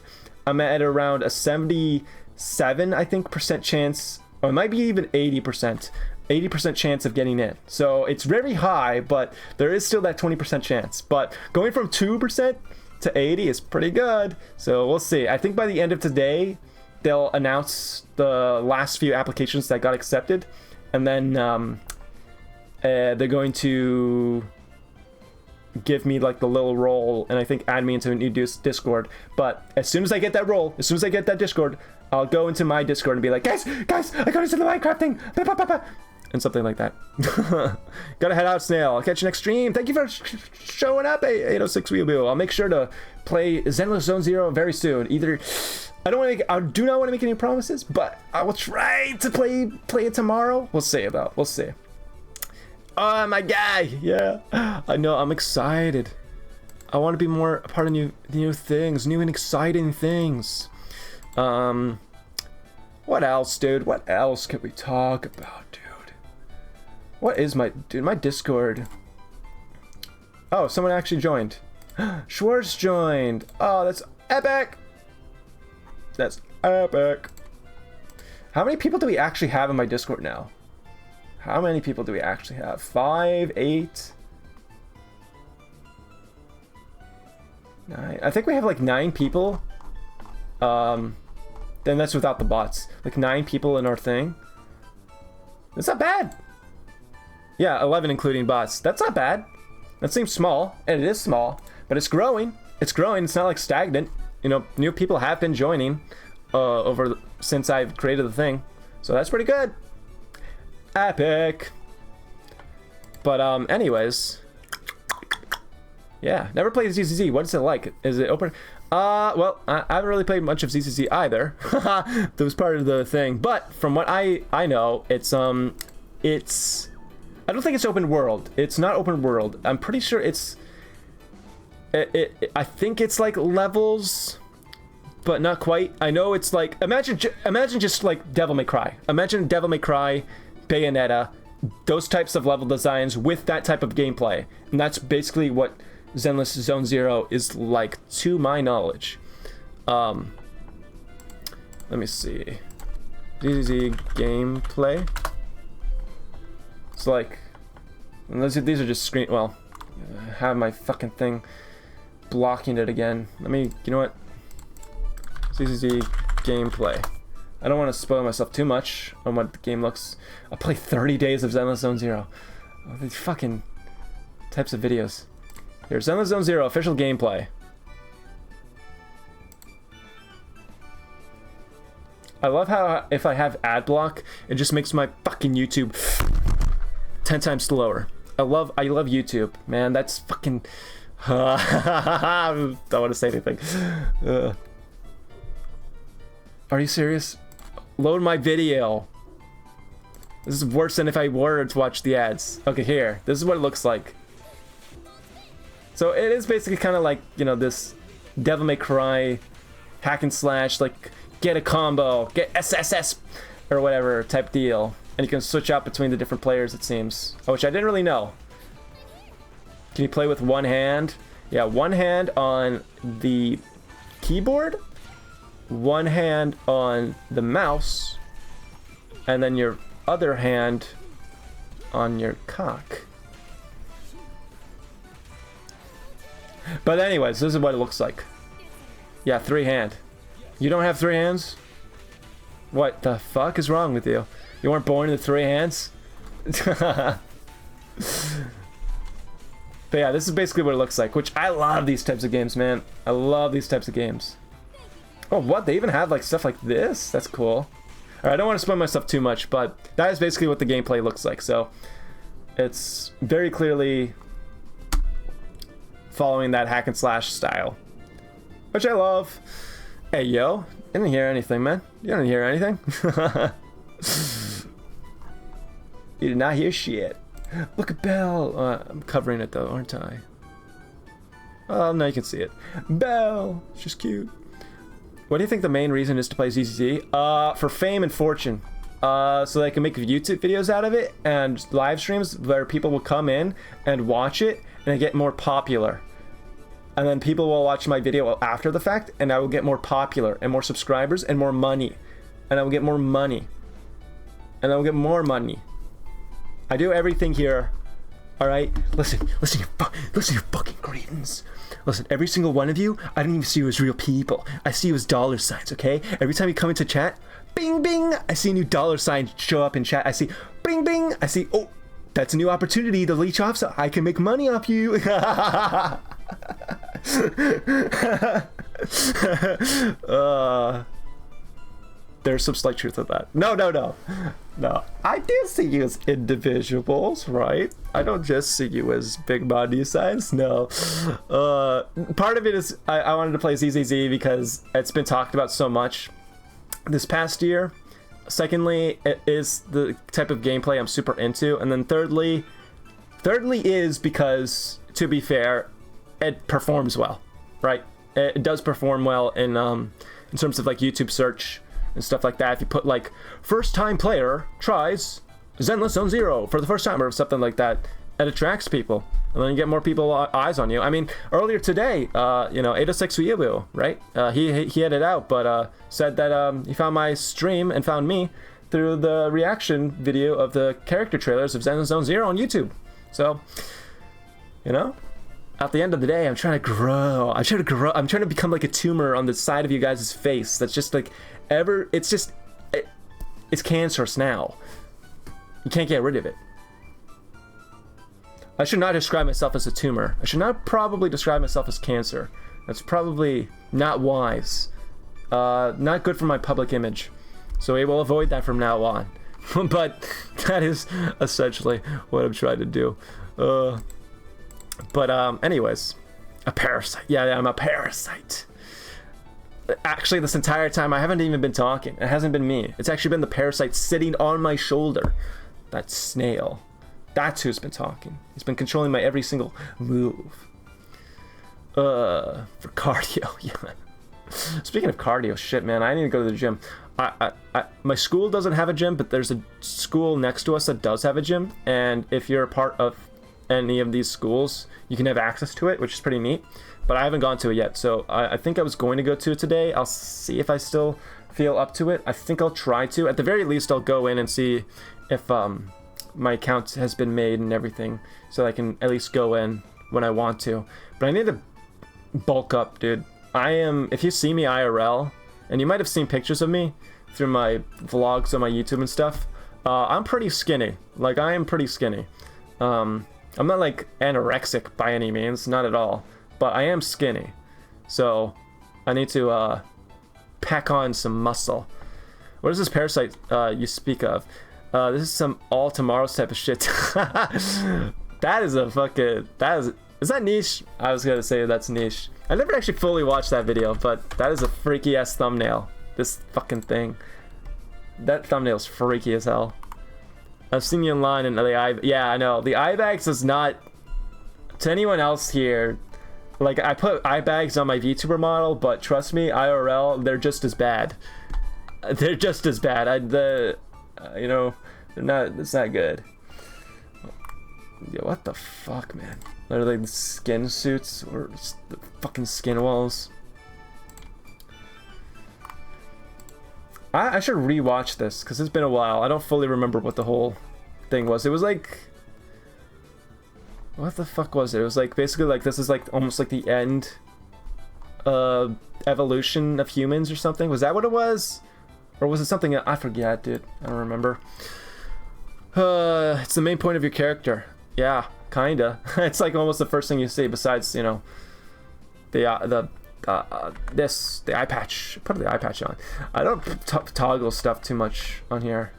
I'm at around a 77 I think percent chance, or it might be even 80% chance of getting in. So it's very high, but there is still that 20% chance. But going from 2% to 80 is pretty good. So we'll see. I think by the end of today they'll announce the last few applications that got accepted, and then they're going to give me like the little role, and I think add me into a new Discord. But as soon as I get that role, as soon as I get that Discord, I'll go into my Discord and be like, guys, I got into the Minecraft thing, and something like that. Gotta head out, Snail. I'll catch you next stream. Thank you for showing up, 806 Weeaboo. I'll make sure to play Zenless Zone Zero very soon. I do not want to make any promises, but I will try to play it tomorrow. We'll see though. We'll see. Oh my guy, yeah. I know, I'm excited. I want to be more a part of new things, new and exciting things. What else, dude? What else can we talk about, dude? What is my Discord? Oh, someone actually joined. Schwartz joined. Oh, that's epic. That's epic. How many people do we actually have in my Discord now? How many people do we actually have? 5, 8, 9. I think we have like 9 people Then that's without the bots. Like 9 people in our thing. That's not bad. Yeah, 11 including bots. That's not bad. That seems small, and it is small, but it's growing. It's growing. It's not like stagnant. You know, new people have been joining since I've created the thing, so that's pretty good. Epic. But anyways, yeah, never played ZZZ. What is it like? Is it open? Well, I haven't really played much of ZZZ either. That was part of the thing. But from what I know, it's I don't think it's open world. It's not open world. I'm pretty sure it's I think it's like levels, but not quite. I know it's like imagine just like Devil May Cry. Imagine Devil May Cry, Bayonetta, those types of level designs with that type of gameplay. And that's basically what Zenless Zone Zero is like, to my knowledge. Let me see. ZZZ gameplay. It's like, these are just screen. Well, I have my fucking thing blocking it again. Let me. You know what? ZZZ gameplay. I don't want to spoil myself too much on what the game looks. I'll play 30 days of Zenless Zone Zero. Oh, these fucking types of videos. Here's Zenless Zone Zero official gameplay. I love how if I have ad block, it just makes my fucking YouTube 10 times slower. I love YouTube, man. That's fucking. I don't want to say anything. Are you serious? Load my video. This is worse than if I were to watch the ads. Okay, here. This is what it looks like. So it is basically kind of like, you know, this Devil May Cry hack and slash, like get a combo, get SSS or whatever type deal. And you can switch out between the different players, it seems. Which I didn't really know. Can you play with one hand? Yeah, one hand on the keyboard, one hand on the mouse, and then your other hand on your cock. But anyways, this is what it looks like. Yeah, 3 hand. You don't have 3 hands? What the fuck is wrong with you? You weren't born with 3 hands? But yeah, this is basically what it looks like, which I love these types of games, man. I love these types of games. Oh, what? They even have like stuff like this? That's cool. Alright, I don't want to spoil myself too much, but that is basically what the gameplay looks like. So, it's very clearly following that hack and slash style, which I love. Hey, yo. I didn't hear anything, man. You didn't hear anything? You did not hear shit. Look at Belle. I'm covering it though, aren't I? Oh, now you can see it. Belle. She's cute. What do you think the main reason is to play ZZZ? For fame and fortune. So they can make YouTube videos out of it and live streams where people will come in and watch it and get more popular. And then people will watch my video after the fact and I will get more popular and more subscribers and more money. And I will get more money. And I will get more money. I do everything here. Alright? Listen, you fucking cretins. Listen, every single one of you, I don't even see you as real people. I see you as dollar signs, okay? Every time you come into chat, bing, bing, I see a new dollar sign show up in chat. I see, bing, bing, I see, oh, that's a new opportunity to leech off so I can make money off you. There's some slight truth to that. No. I do see you as individuals, right? I don't just see you as big money signs. No. Part of it is I wanted to play ZZZ because it's been talked about so much this past year. Secondly, it is the type of gameplay I'm super into. And then thirdly is because, to be fair, it performs well, right? It does perform well in terms of like YouTube search and stuff like that. If you put like first time player tries Zenless Zone Zero for the first time or something like that, it attracts people and then you get more people eyes on you. I mean, earlier today, 806 Weeaboo, right? He had it out, but said that he found my stream and found me through the reaction video of the character trailers of Zenless Zone Zero on YouTube. So, at the end of the day, I'm trying to grow. I'm trying to become like a tumor on the side of you guys' face. That's just like it's cancerous now. You can't get rid of it. I should not describe myself as a tumor. I should not probably describe myself as cancer. That's probably not wise. Not good for my public image. So we will avoid that from now on. But that is essentially what I'm trying to do. Anyways, a parasite. Yeah, I'm a parasite. Actually, this entire time I haven't even been talking. It hasn't been me. It's actually been the parasite sitting on my shoulder. That snail. That's who's been talking. He's been controlling my every single move. For cardio, yeah. Speaking of cardio, shit, man, I need to go to the gym. My school doesn't have a gym, but there's a school next to us that does have a gym, and if you're a part of any of these schools, you can have access to it, which is pretty neat. But I haven't gone to it yet, so I think I was going to go to it today. I'll see if I still feel up to it. I think I'll try to. At the very least, I'll go in and see if my account has been made and everything, so I can at least go in when I want to. But I need to bulk up, dude. If you see me IRL, and you might have seen pictures of me through my vlogs on my YouTube and stuff, I'm pretty skinny. Like, I am pretty skinny. I'm not like anorexic by any means, not at all, but I am skinny. So I need to pack on some muscle. What is this parasite you speak of? This is some all tomorrows type of shit. That is a fucking, is that niche? I was gonna say that's niche. I never actually fully watched that video, but that is a freaky ass thumbnail. This fucking thing. That thumbnail's freaky as hell. I've seen you online and yeah, I know. The eye bags is not, to anyone else here, like, I put eye bags on my VTuber model, but trust me, IRL, they're just as bad. They're just as bad. You know, it's not good. Yeah, what the fuck, man? Are they the skin suits or the fucking skin walls? I should rewatch this because it's been a while. I don't fully remember what the whole thing was. It was like, what the fuck was it? It was like basically like this is like almost like the end evolution of humans or something. Was that what it was? Or was it something I forget, dude? I don't remember. It's the main point of your character. Yeah, kinda. It's like almost the first thing you see besides, you know, the eye patch. Put the eye patch on. I don't toggle stuff too much on here,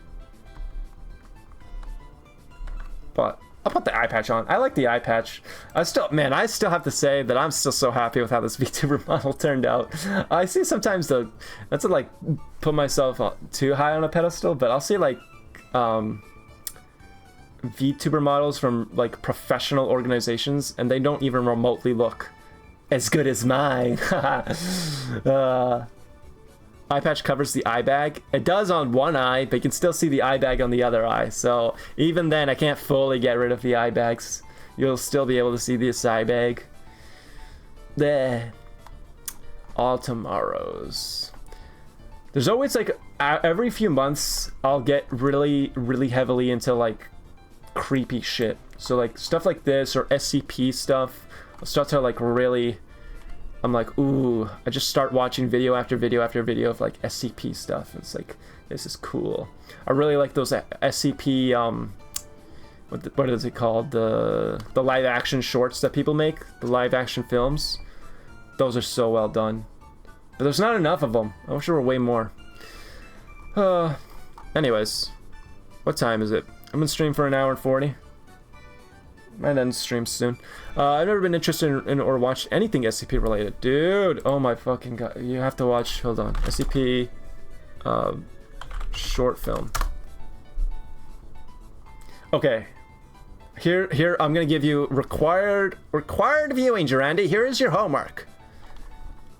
but I'll put the eye patch on. I like the eye patch. I still have to say that I'm still so happy with how this VTuber model turned out. I see sometimes not to like put myself too high on a pedestal, but I'll see like VTuber models from like professional organizations, and they don't even remotely look as good as mine. Eye patch covers the eye bag. It does on one eye, but you can still see the eye bag on the other eye. So even then, I can't fully get rid of the eye bags. You'll still be able to see this eye bag. There. All tomorrows. There's always like every few months, I'll get really, really heavily into like creepy shit. So like stuff like this or SCP stuff. I'll start to like really, I'm like, ooh, I just start watching video after video after video of like SCP stuff. It's like, this is cool. I really like those SCP, what is it called? The live action shorts that people make, the live action films. Those are so well done. But there's not enough of them. I wish there were way more. Anyways, what time is it? I'm gonna stream for 1 hour and 40. Might end stream soon. I've never been interested in or watched anything SCP related. Dude, oh my fucking god. You have to watch, hold on. SCP short film. Okay. Here I'm gonna give you required viewing, Durandi. Here is your homework.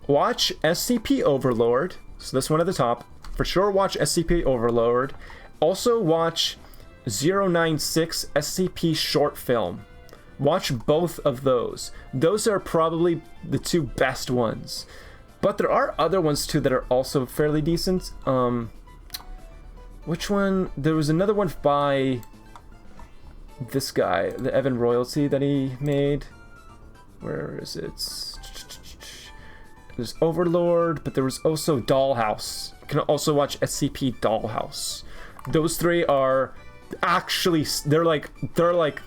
Watch SCP Overlord. So this one at the top. For sure watch SCP Overlord. Also watch 096 SCP short film. Watch both of those. Those are probably the two best ones. But there are other ones too that are also fairly decent. Which one? There was another one by this guy, the Evan Royalty, that he made. Where is it? There's Overlord, but there was also Dollhouse. You can also watch SCP Dollhouse. Those three are actually, they're like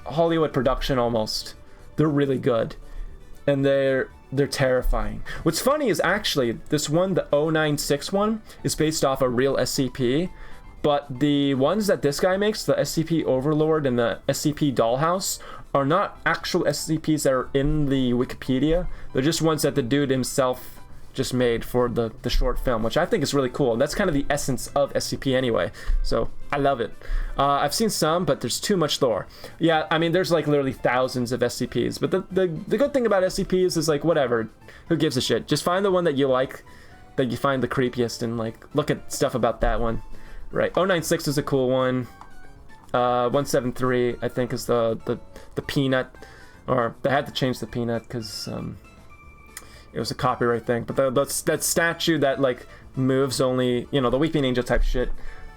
Hollywood production almost. They're really good, and they're terrifying. What's funny is actually this one, the 096 one, is based off a real SCP, but the ones that this guy makes, the SCP Overlord and the SCP Dollhouse, are not actual SCPs that are in the Wikipedia. They're just ones that the dude himself just made for the short film, which I think is really cool. And that's kind of the essence of SCP anyway. So I love it. I've seen some, but there's too much lore. Yeah, I mean, there's like literally thousands of SCPs. But the good thing about SCPs is like, whatever, who gives a shit? Just find the one that you like, that you find the creepiest, and like look at stuff about that one. Right, 096 is a cool one. 173 I think is the peanut, or they had to change the peanut because it was a copyright thing. But that statue that like moves only, you know, the Weeping Angel type shit.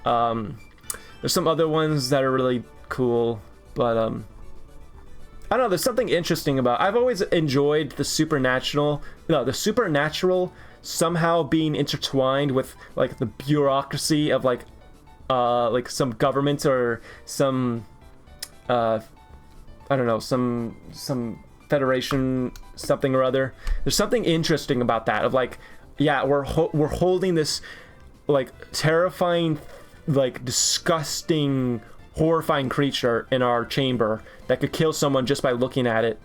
There's some other ones that are really cool, but I don't know, there's something interesting about, I've always enjoyed the supernatural somehow being intertwined with like the bureaucracy of like some government or some I don't know, some federation, something or other. There's something interesting about that, of like, yeah, we're holding this like terrifying, like disgusting, horrifying creature in our chamber that could kill someone just by looking at it.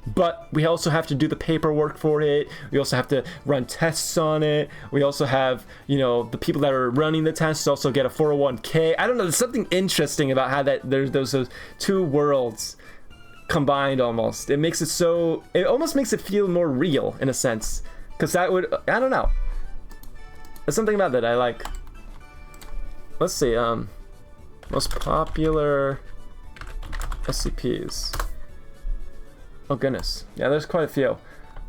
But we also have to do the paperwork for it. We also have to run tests on it. We also have, you know, the people that are running the tests also get a 401k. I don't know, there's something interesting about how that there's those two worlds combined almost. It makes it so, it almost makes it feel more real in a sense. Because that would, I don't know. There's something about that I like. Let's see, most popular SCPs. Oh goodness, yeah, there's quite a few.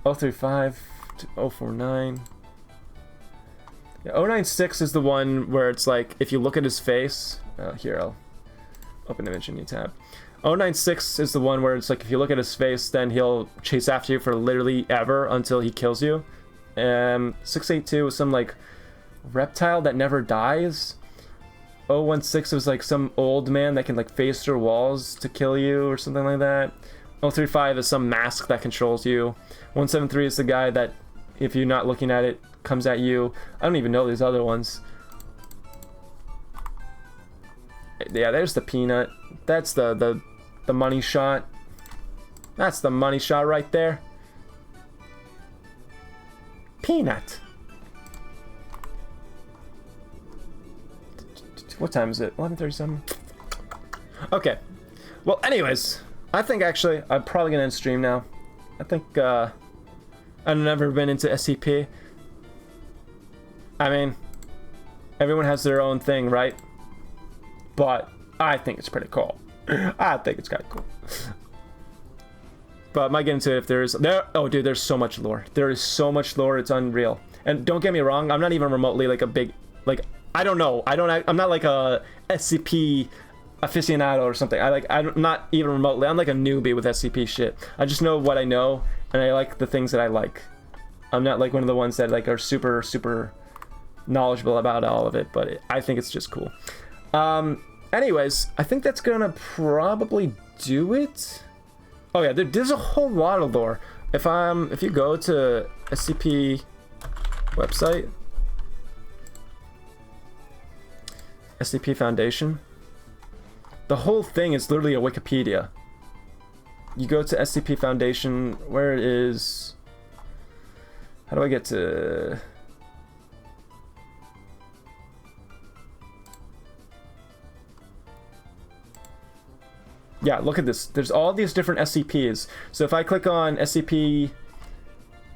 035 to 049. Yeah, 096 is the one where it's like, if you look at his face, here, I'll open image in new tab. 096 is the one where it's like, if you look at his face, then he'll chase after you for literally ever until he kills you. 682 is some like reptile that never dies. 016 was like some old man that can like phase through walls to kill you or something like that. 035 is some mask that controls you. 173 is the guy that, if you're not looking at it, comes at you. I don't even know these other ones. Yeah, there's the peanut. That's the money shot. That's the money shot right there. Peanut. What time is it? 11:37. Okay. Well, anyways, I think actually I'm probably gonna end stream now. I think I've never been into SCP. I mean, everyone has their own thing, right? But I think it's pretty cool. I think it's kind of cool. But I might get into it if there's oh dude, there's so much lore. There is so much lore, it's unreal. And don't get me wrong, I'm not even remotely like a big, like, I don't know. I'm not like a SCP aficionado or something. I'm not even remotely. I'm like a newbie with SCP shit. I just know what I know, and I like the things that I like. I'm not like one of the ones that like are super knowledgeable about all of it, but I think it's just cool. Anyways, I think that's gonna probably do it. Oh yeah, there's a whole lot of lore. If you go to SCP website, SCP Foundation, the whole thing is literally a Wikipedia. You go to SCP Foundation, where it is. How do I get to? Yeah, look at this. There's all these different SCPs. So if I click on SCP,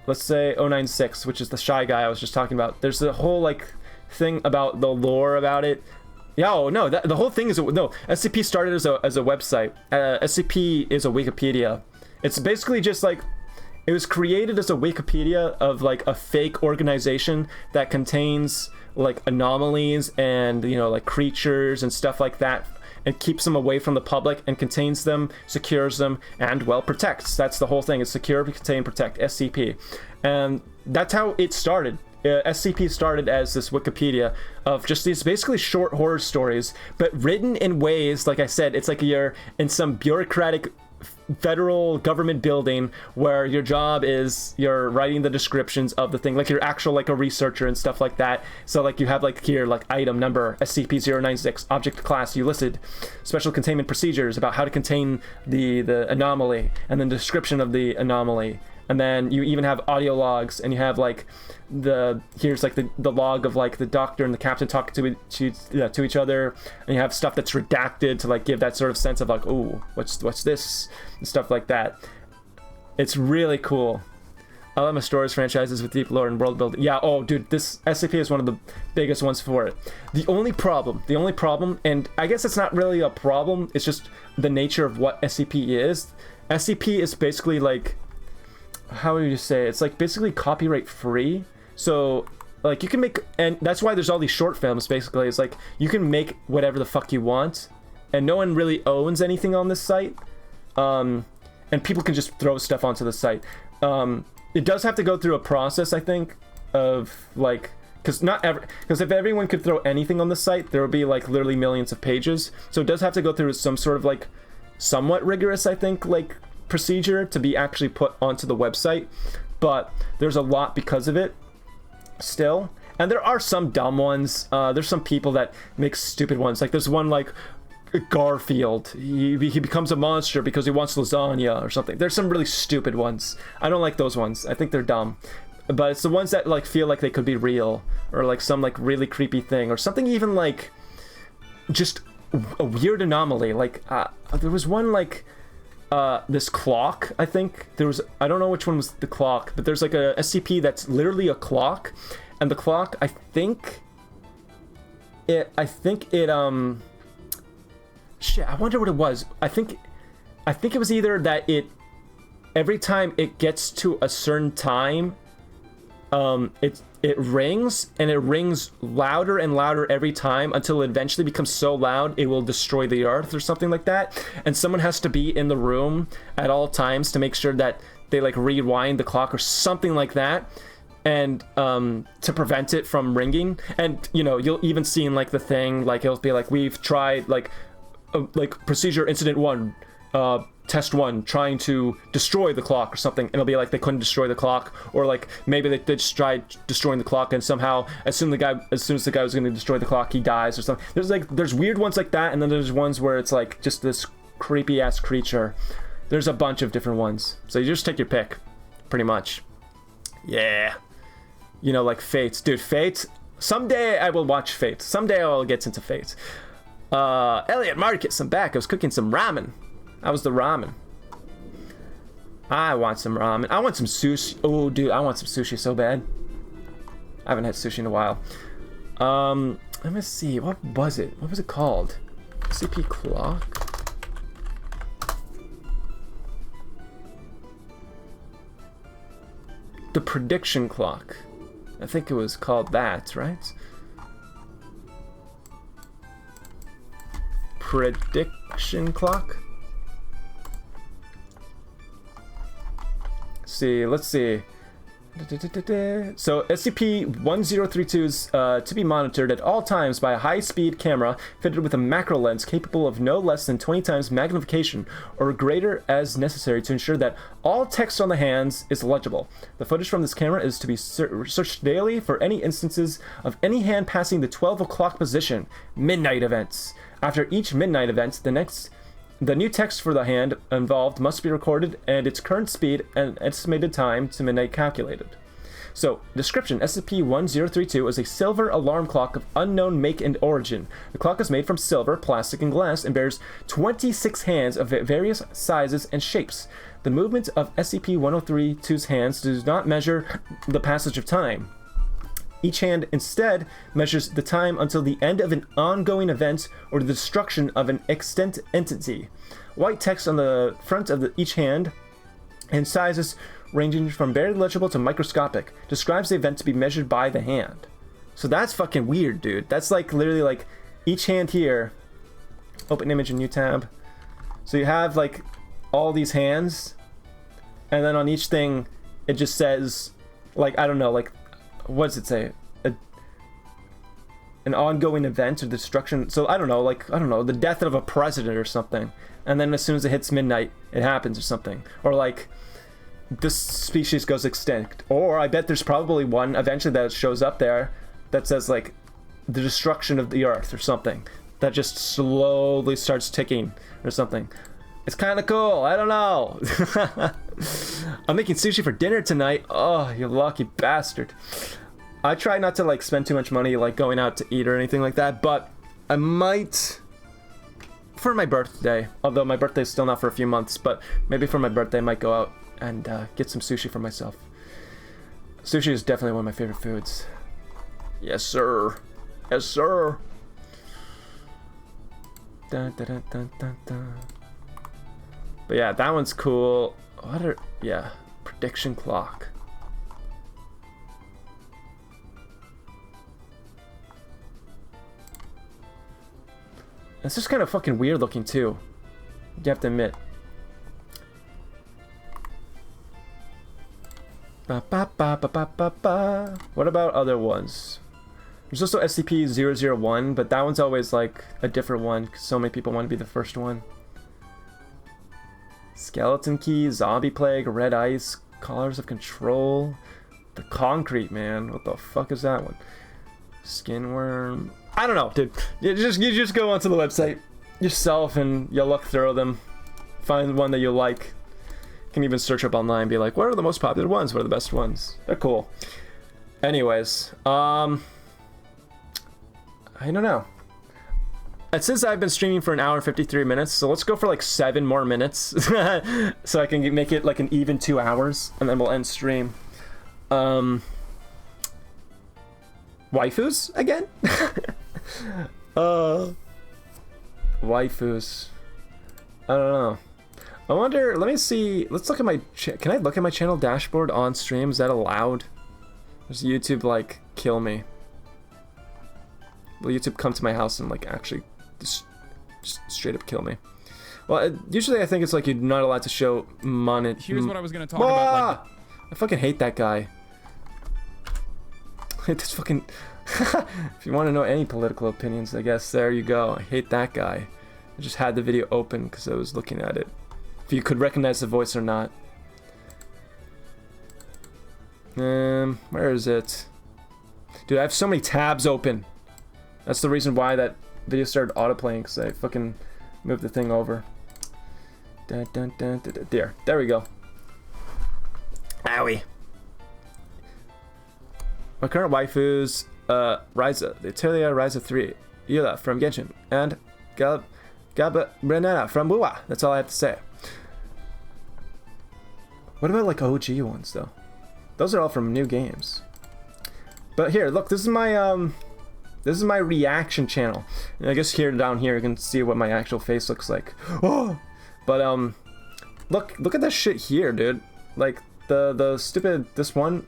let's say 096, which is the shy guy I was just talking about, there's a whole like thing about the lore about it. Yeah, oh no, the whole thing is no. SCP started as a website. SCP is a Wikipedia. It's basically just like, it was created as a Wikipedia of like a fake organization that contains like anomalies and, you know, like creatures and stuff like that. and keeps them away from the public and contains them, secures them, and, well, protects. That's the whole thing. It's secure, contain, protect, SCP. And that's how it started. SCP started as this Wikipedia of just these basically short horror stories, but written in ways, like I said, it's like you're in some bureaucratic federal government building where your job is you're writing the descriptions of the thing, like you're actual like a researcher and stuff like that. So like you have like here like item number SCP-096, object class, you listed special containment procedures about how to contain the anomaly, and then description of the anomaly. And then you even have audio logs, and you have like here's like the log of like the doctor and the captain talking to each other, and you have stuff that's redacted to like give that sort of sense of like, ooh, what's this, and stuff like that. It's really cool. I love my stories franchises with deep lore and world building. Yeah, oh dude, this SCP is one of the biggest ones for it. The only problem, and I guess it's not really a problem, it's just the nature of what SCP is. SCP is basically like, how would you say, it's like basically copyright free. So like you can make, and that's why there's all these short films basically. It's like you can make whatever the fuck you want, and no one really owns anything on this site, and people can just throw stuff onto the site. It does have to go through a process, I think, of like, because if everyone could throw anything on the site, there would be like literally millions of pages. So it does have to go through some sort of like somewhat rigorous, I think, like procedure to be actually put onto the website. But there's a lot because of it still, and there are some dumb ones. There's some people that make stupid ones, like there's one like Garfield, he becomes a monster because he wants lasagna or something. There's some really stupid ones. I don't like those ones. I think they're dumb. But it's the ones that like feel like they could be real, or like some like really creepy thing, or something even like just a weird anomaly. Like there was one like this clock, I think there was, I don't know which one was the clock, but there's like a SCP that's literally a clock, and the clock, I think it shit, I wonder what it was. I think it was either that it, every time it gets to a certain time, it rings, and it rings louder and louder every time until it eventually becomes so loud it will destroy the earth or something like that. And someone has to be in the room at all times to make sure that they like rewind the clock or something like that, and to prevent it from ringing. And you know, you'll even see in like the thing, like it'll be like, we've tried like procedure incident 1, test 1, trying to destroy the clock or something, and it'll be like they couldn't destroy the clock, or like maybe they just tried destroying the clock and somehow as soon as the guy was going to destroy the clock, he dies or something. There's weird ones like that, and then there's ones where it's like just this creepy ass creature. There's a bunch of different ones, so you just take your pick pretty much. Yeah, you know, like Fate, dude. Fate, someday I will watch Fate, someday I'll get into Fate. Elliot Marcus, I'm back. I was cooking some ramen. How was the ramen? I want some ramen. I want some sushi. Oh, dude, I want some sushi so bad. I haven't had sushi in a while. Let me see. What was it? What was it called? CP clock? The prediction clock. I think it was called that, right? Prediction clock? Let's see. So SCP-1032 is to be monitored at all times by a high-speed camera fitted with a macro lens capable of no less than 20 times magnification or greater as necessary to ensure that all text on the hands is legible. The footage from this camera is to be searched daily for any instances of any hand passing the 12 o'clock position. Midnight events. After each midnight event, the new text for the hand involved must be recorded and its current speed and estimated time to midnight calculated. So, description: SCP-1032 is a silver alarm clock of unknown make and origin. The clock is made from silver, plastic, and glass and bears 26 hands of various sizes and shapes. The movement of SCP-1032's hands does not measure the passage of time. Each hand instead measures the time until the end of an ongoing event or the destruction of an extant entity. White text on the front of each hand, and sizes ranging from barely legible to microscopic, describes the event to be measured by the hand. So that's fucking weird, dude. That's like literally like each hand here Open image in new tab. So you have like all these hands, and then on each thing it just says, like, I don't know, like, what does it say? An ongoing event or destruction. So I don't know, like, I don't know, the death of a president or something. And then as soon as it hits midnight, it happens or something. Or like, this species goes extinct. Or I bet there's probably one eventually that shows up there that says like the destruction of the earth or something. That just slowly starts ticking or something. It's kind of cool. I don't know. I'm making sushi for dinner tonight. Oh, you lucky bastard. I try not to like spend too much money like going out to eat or anything like that, but I might for my birthday. Although my birthday's still not for a few months, but maybe for my birthday I might go out and get some sushi for myself. Sushi is definitely one of my favorite foods. Yes, sir. Yes, sir. Dun, dun, dun, dun, dun, dun. But yeah, that one's cool. What are... Yeah. Prediction clock. It's just kind of fucking weird looking too. You have to admit. Ba, ba, ba, ba, ba, ba, ba. What about other ones? There's also SCP-001, but that one's always like a different one because so many people want to be the first one. Skeleton Key, Zombie Plague, Red Ice, Collars of Control, the Concrete Man. What the fuck is that one? Skinworm. I don't know, dude. You just go onto the website yourself and you'll look through them. Find one that you like. You can even search up online and be like, what are the most popular ones? What are the best ones? They're cool. Anyways, I don't know. It says I've been streaming for 1 hour and 53 minutes, so let's go for like 7 more minutes. So I can make it like an even 2 hours, and then we'll end stream. Waifus again? Waifus. I don't know. I wonder, let me see, let's look at my, can I look at my channel dashboard on stream? Is that allowed? Does YouTube like kill me? Will YouTube come to my house and like actually just straight up kill me? Well, usually I think it's like you're not allowed to show money. Here's what I was gonna talk about. Like, I fucking hate that guy. This fucking. If you want to know any political opinions, I guess there you go. I hate that guy. I just had the video open because I was looking at it. If you could recognize the voice or not. Where is it? Dude, I have so many tabs open. That's the reason why that video started autoplaying, because I fucking moved the thing over. Dun, dun, dun, dun, dun. There we go. Owie. My current waifus, Ryza, the Atelier Ryza 3, Yula from Genshin, and Gaba Renana from Wuwa. That's all I have to say. What about like OG ones though? Those are all from new games. But here, look, this is my reaction channel. And I guess here down here you can see what my actual face looks like. Oh, but look at this shit here, dude. Like the stupid this one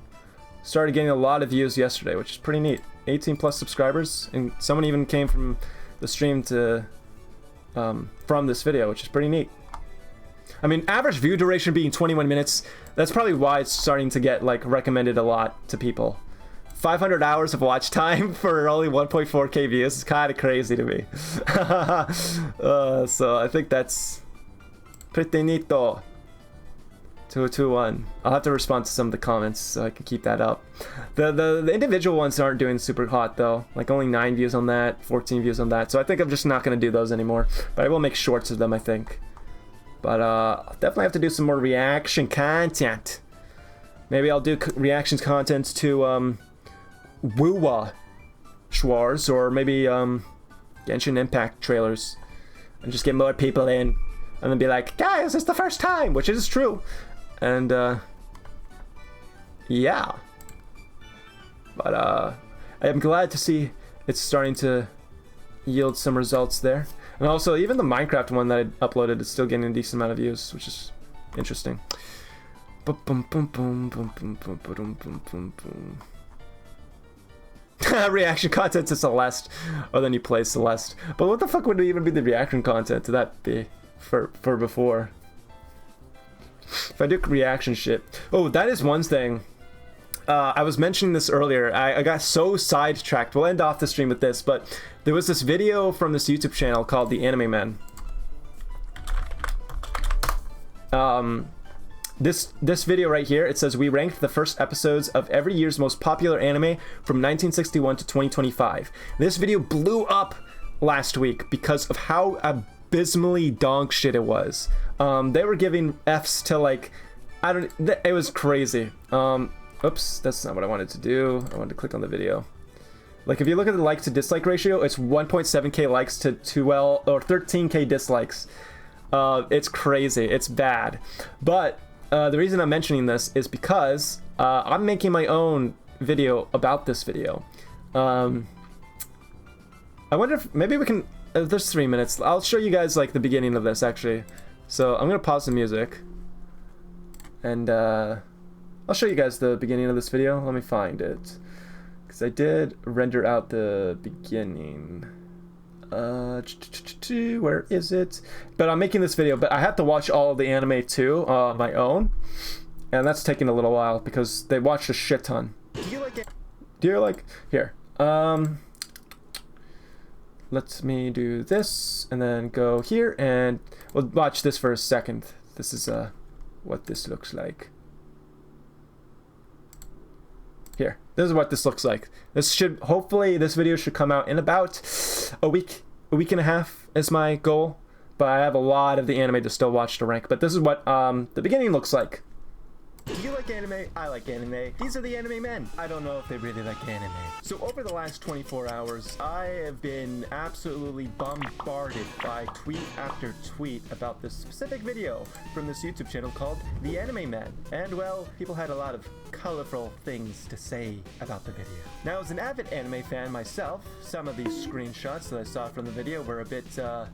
started getting a lot of views yesterday, which is pretty neat. 18 plus subscribers, and someone even came from the stream to from this video, which is pretty neat. I mean, average view duration being 21 minutes, that's probably why it's starting to get like recommended a lot to people. 500 hours of watch time for only 1.4k views is kind of crazy to me. So I think that's pretty neat though. 221. I'll have to respond to some of the comments so I can keep that up. The individual ones aren't doing super hot though. Like only 9 views on that, 14 views on that. So I think I'm just not going to do those anymore. But I will make shorts of them, I think. But I'll definitely have to do some more reaction content. Maybe I'll do reactions content to Wuwa Schwarz, or maybe Genshin Impact trailers, and just get more people in and then be like, guys, it's the first time, which is true. And yeah, but I am glad to see it's starting to yield some results there. And also even the Minecraft one that I uploaded is still getting a decent amount of views, which is interesting. reaction content to Celeste, or then you play Celeste. But what the fuck would even be the reaction content to that be for before? If I do reaction shit. Oh, that is one thing. I was mentioning this earlier. I got so sidetracked. We'll end off the stream with this, but there was this video from this YouTube channel called The Anime Men. This video right here, it says we ranked the first episodes of every year's most popular anime from 1961 to 2025. This video blew up last week because of how abysmally donk shit it was. They were giving Fs to like, it was crazy. Oops, that's not what I wanted to do. I wanted to click on the video. Like if you look at the like to dislike ratio, it's 1.7k likes to 12 or 13k dislikes. It's crazy. It's bad. But the reason I'm mentioning this is because I'm making my own video about this video. I wonder if maybe we can. There's 3 minutes. I'll show you guys like the beginning of this actually. So I'm gonna pause the music, and I'll show you guys the beginning of this video. Let me find it, because I did render out the beginning. Where is it? But I'm making this video, but I have to watch all of the anime too on my own, and that's taking a little while because they watched a shit ton. Do you like it? Do you like here? Let me do this and then go here, and we'll watch this for a second. This is what this looks like. Here, this is what this looks like. This should, hopefully this video should come out in about a week and a half is my goal, but I have a lot of the anime to still watch to rank. But this is what the beginning looks like. Do you like anime? I like anime. These are the anime men. I don't know if they really like anime. So over the last 24 hours, I have been absolutely bombarded by tweet after tweet about this specific video from this YouTube channel called The Anime Men. And well, people had a lot of colorful things to say about the video. Now, as an avid anime fan myself, some of these screenshots that I saw from the video were a bit, so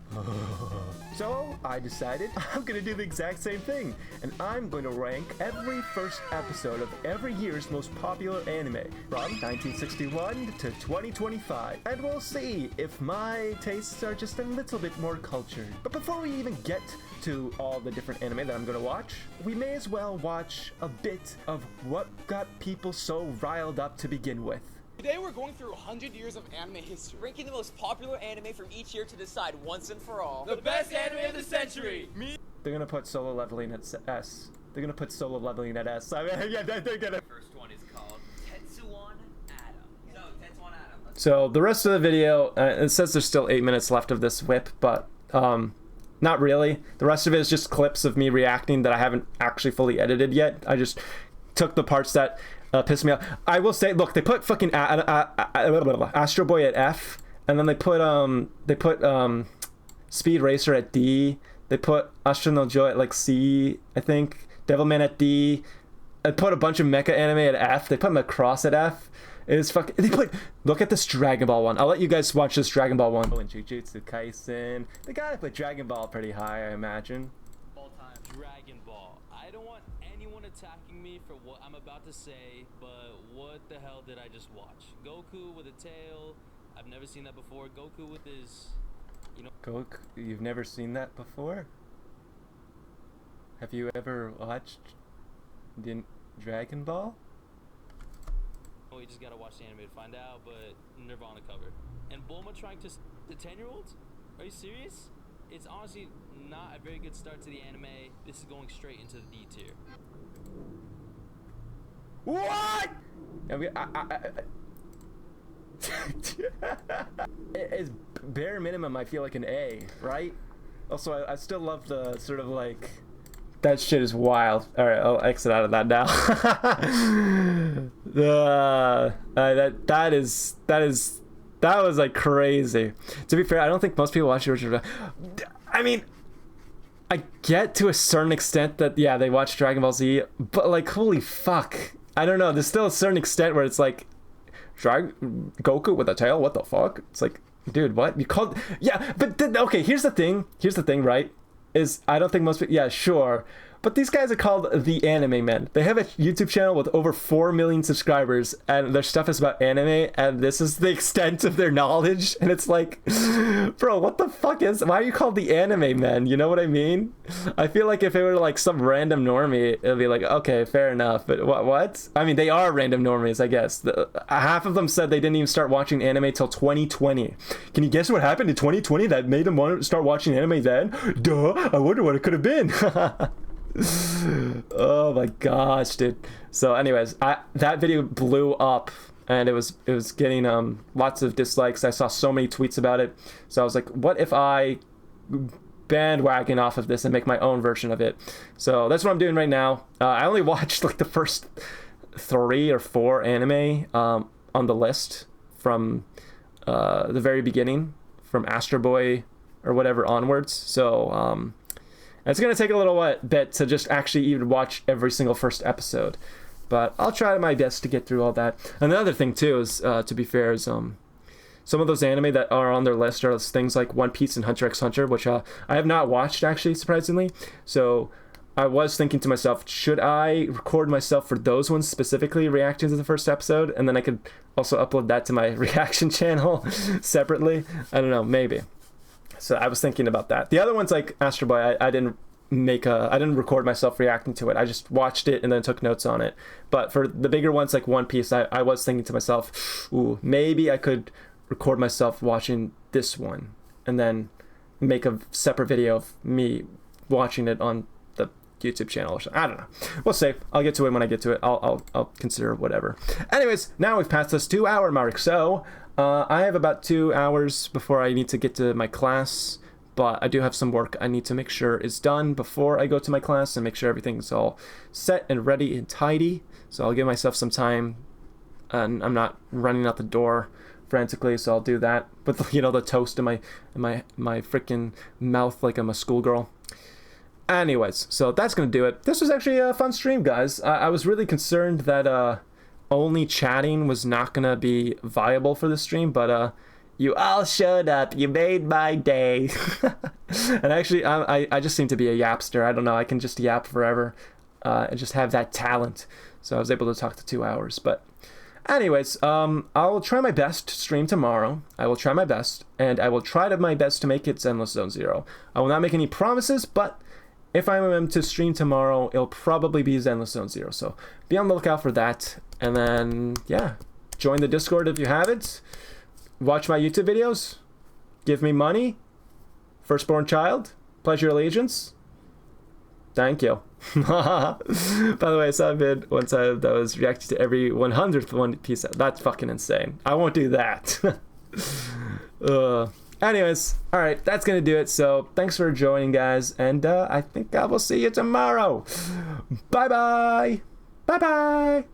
I decided I'm gonna do the exact same thing, and I'm going to rank every first episode of every year's most popular anime from 1961 to 2025, and we'll see if my tastes are just a little bit more cultured. But before we even get to all the different anime that I'm gonna watch, we may as well watch a bit of what got people so riled up to begin with. Today we're going through 100 years of anime history, ranking the most popular anime from each year to decide once and for all the best anime of the century. They're gonna put solo leveling at S. They're gonna put solo leveling at S. I mean, yeah, they're gonna. First one is called Tetsuwan Atom. So Tetsuwan Atom. So the rest of the video, it says there's still 8 minutes left of this whip, but not really. The rest of it is just clips of me reacting that I haven't actually fully edited yet. I just took the parts that pissed me off. I will say, look, they put fucking Astro Boy at F, and then they put Speed Racer at D. They put Astro no Joy at like C, I think. Devilman at D. I put a bunch of mecha anime at F. They put Macross at F. It is fucking. They put. Look at this Dragon Ball one. I'll let you guys watch this Dragon Ball one. And Jujutsu Kaisen. They gotta put Dragon Ball pretty high, I imagine. All time Dragon Ball. I don't want anyone attacking me for what I'm about to say, but what the hell did I just watch? Goku with a tail. I've never seen that before. Goku with his, Goku, you've never seen that before? Have you ever watched the Dragon Ball? Oh, you just gotta watch the anime to find out, but Nirvana cover. And Bulma trying to the 10-year-olds? Are you serious? It's honestly not a very good start to the anime. This is going straight into the D tier. What? It's bare minimum, I feel like an A, right? Also, I still love the sort of like... That shit is wild. Alright, I'll exit out of that now. That was like crazy. To be fair, I don't think most people watch the original. I mean, I get to a certain extent that, yeah, they watch Dragon Ball Z, but like, holy fuck. I don't know, there's still a certain extent where it's like, Goku with a tail, what the fuck? It's like, dude, what? You called... Yeah, but okay, here's the thing, right? Is I don't think most people, yeah, sure, But these guys are called The Anime Men. They have a YouTube channel with over 4 million subscribers, and their stuff is about anime, and this is the extent of their knowledge. And it's like, bro, what the fuck why are you called The Anime Men? You know what I mean? I feel like if it were like some random normie, it'd be like, okay, fair enough. But what? I mean, they are random normies, I guess. Half of them said they didn't even start watching anime till 2020. Can you guess what happened in 2020 that made them want to start watching anime then? Duh, I wonder what it could have been. Oh my gosh, dude. So anyways, that video blew up, and it was getting lots of dislikes. I saw so many tweets about it, so I was like, what if I bandwagon off of this and make my own version of it? So that's what I'm doing right now. I only watched like the first 3 or 4 anime on the list from the very beginning, from Astro Boy or whatever onwards. So it's going to take a little bit to just actually even watch every single first episode. But I'll try my best to get through all that. And the other thing, too, is, to be fair, is some of those anime that are on their list are things like One Piece and Hunter x Hunter, which I have not watched, actually, surprisingly. So I was thinking to myself, should I record myself for those ones specifically reacting to the first episode? And then I could also upload that to my reaction channel separately. I don't know, maybe. So I was thinking about that. The other ones like Astro Boy, I didn't record myself reacting to it. I just watched it and then took notes on it. But for the bigger ones like One Piece, I was thinking to myself, ooh, maybe I could record myself watching this one and then make a separate video of me watching it on the YouTube channel or something. I don't know. We'll see. I'll get to it when I get to it. I'll consider whatever. Anyways, now we've passed this 2-hour mark, so I have about 2 hours before I need to get to my class, but I do have some work I need to make sure is done before I go to my class and make sure everything's all set and ready and tidy. So I'll give myself some time, and I'm not running out the door frantically, so I'll do that with, the toast in my freaking mouth like I'm a schoolgirl. Anyways, so that's gonna do it. This was actually a fun stream, guys. I was really concerned that only chatting was not gonna be viable for the stream, but you all showed up. You made my day. And actually, I just seem to be a yapster. I don't know. I can just yap forever and just have that talent. So I was able to talk to 2 hours. But anyways, I'll try my best to stream tomorrow. I will try my best, and I will try my best to make it Zenless Zone Zero. I will not make any promises, but if I am to stream tomorrow, it'll probably be Zenless Zone Zero. So be on the lookout for that. And then, yeah, join the Discord if you haven't. Watch my YouTube videos. Give me money. Firstborn child. Pledge your allegiance. Thank you. By the way, I saw a vid one time that was reacting to every 100th One Piece. That's fucking insane. I won't do that. Anyways, alright, that's gonna do it. So, thanks for joining, guys. And I think I will see you tomorrow. Bye-bye. Bye-bye.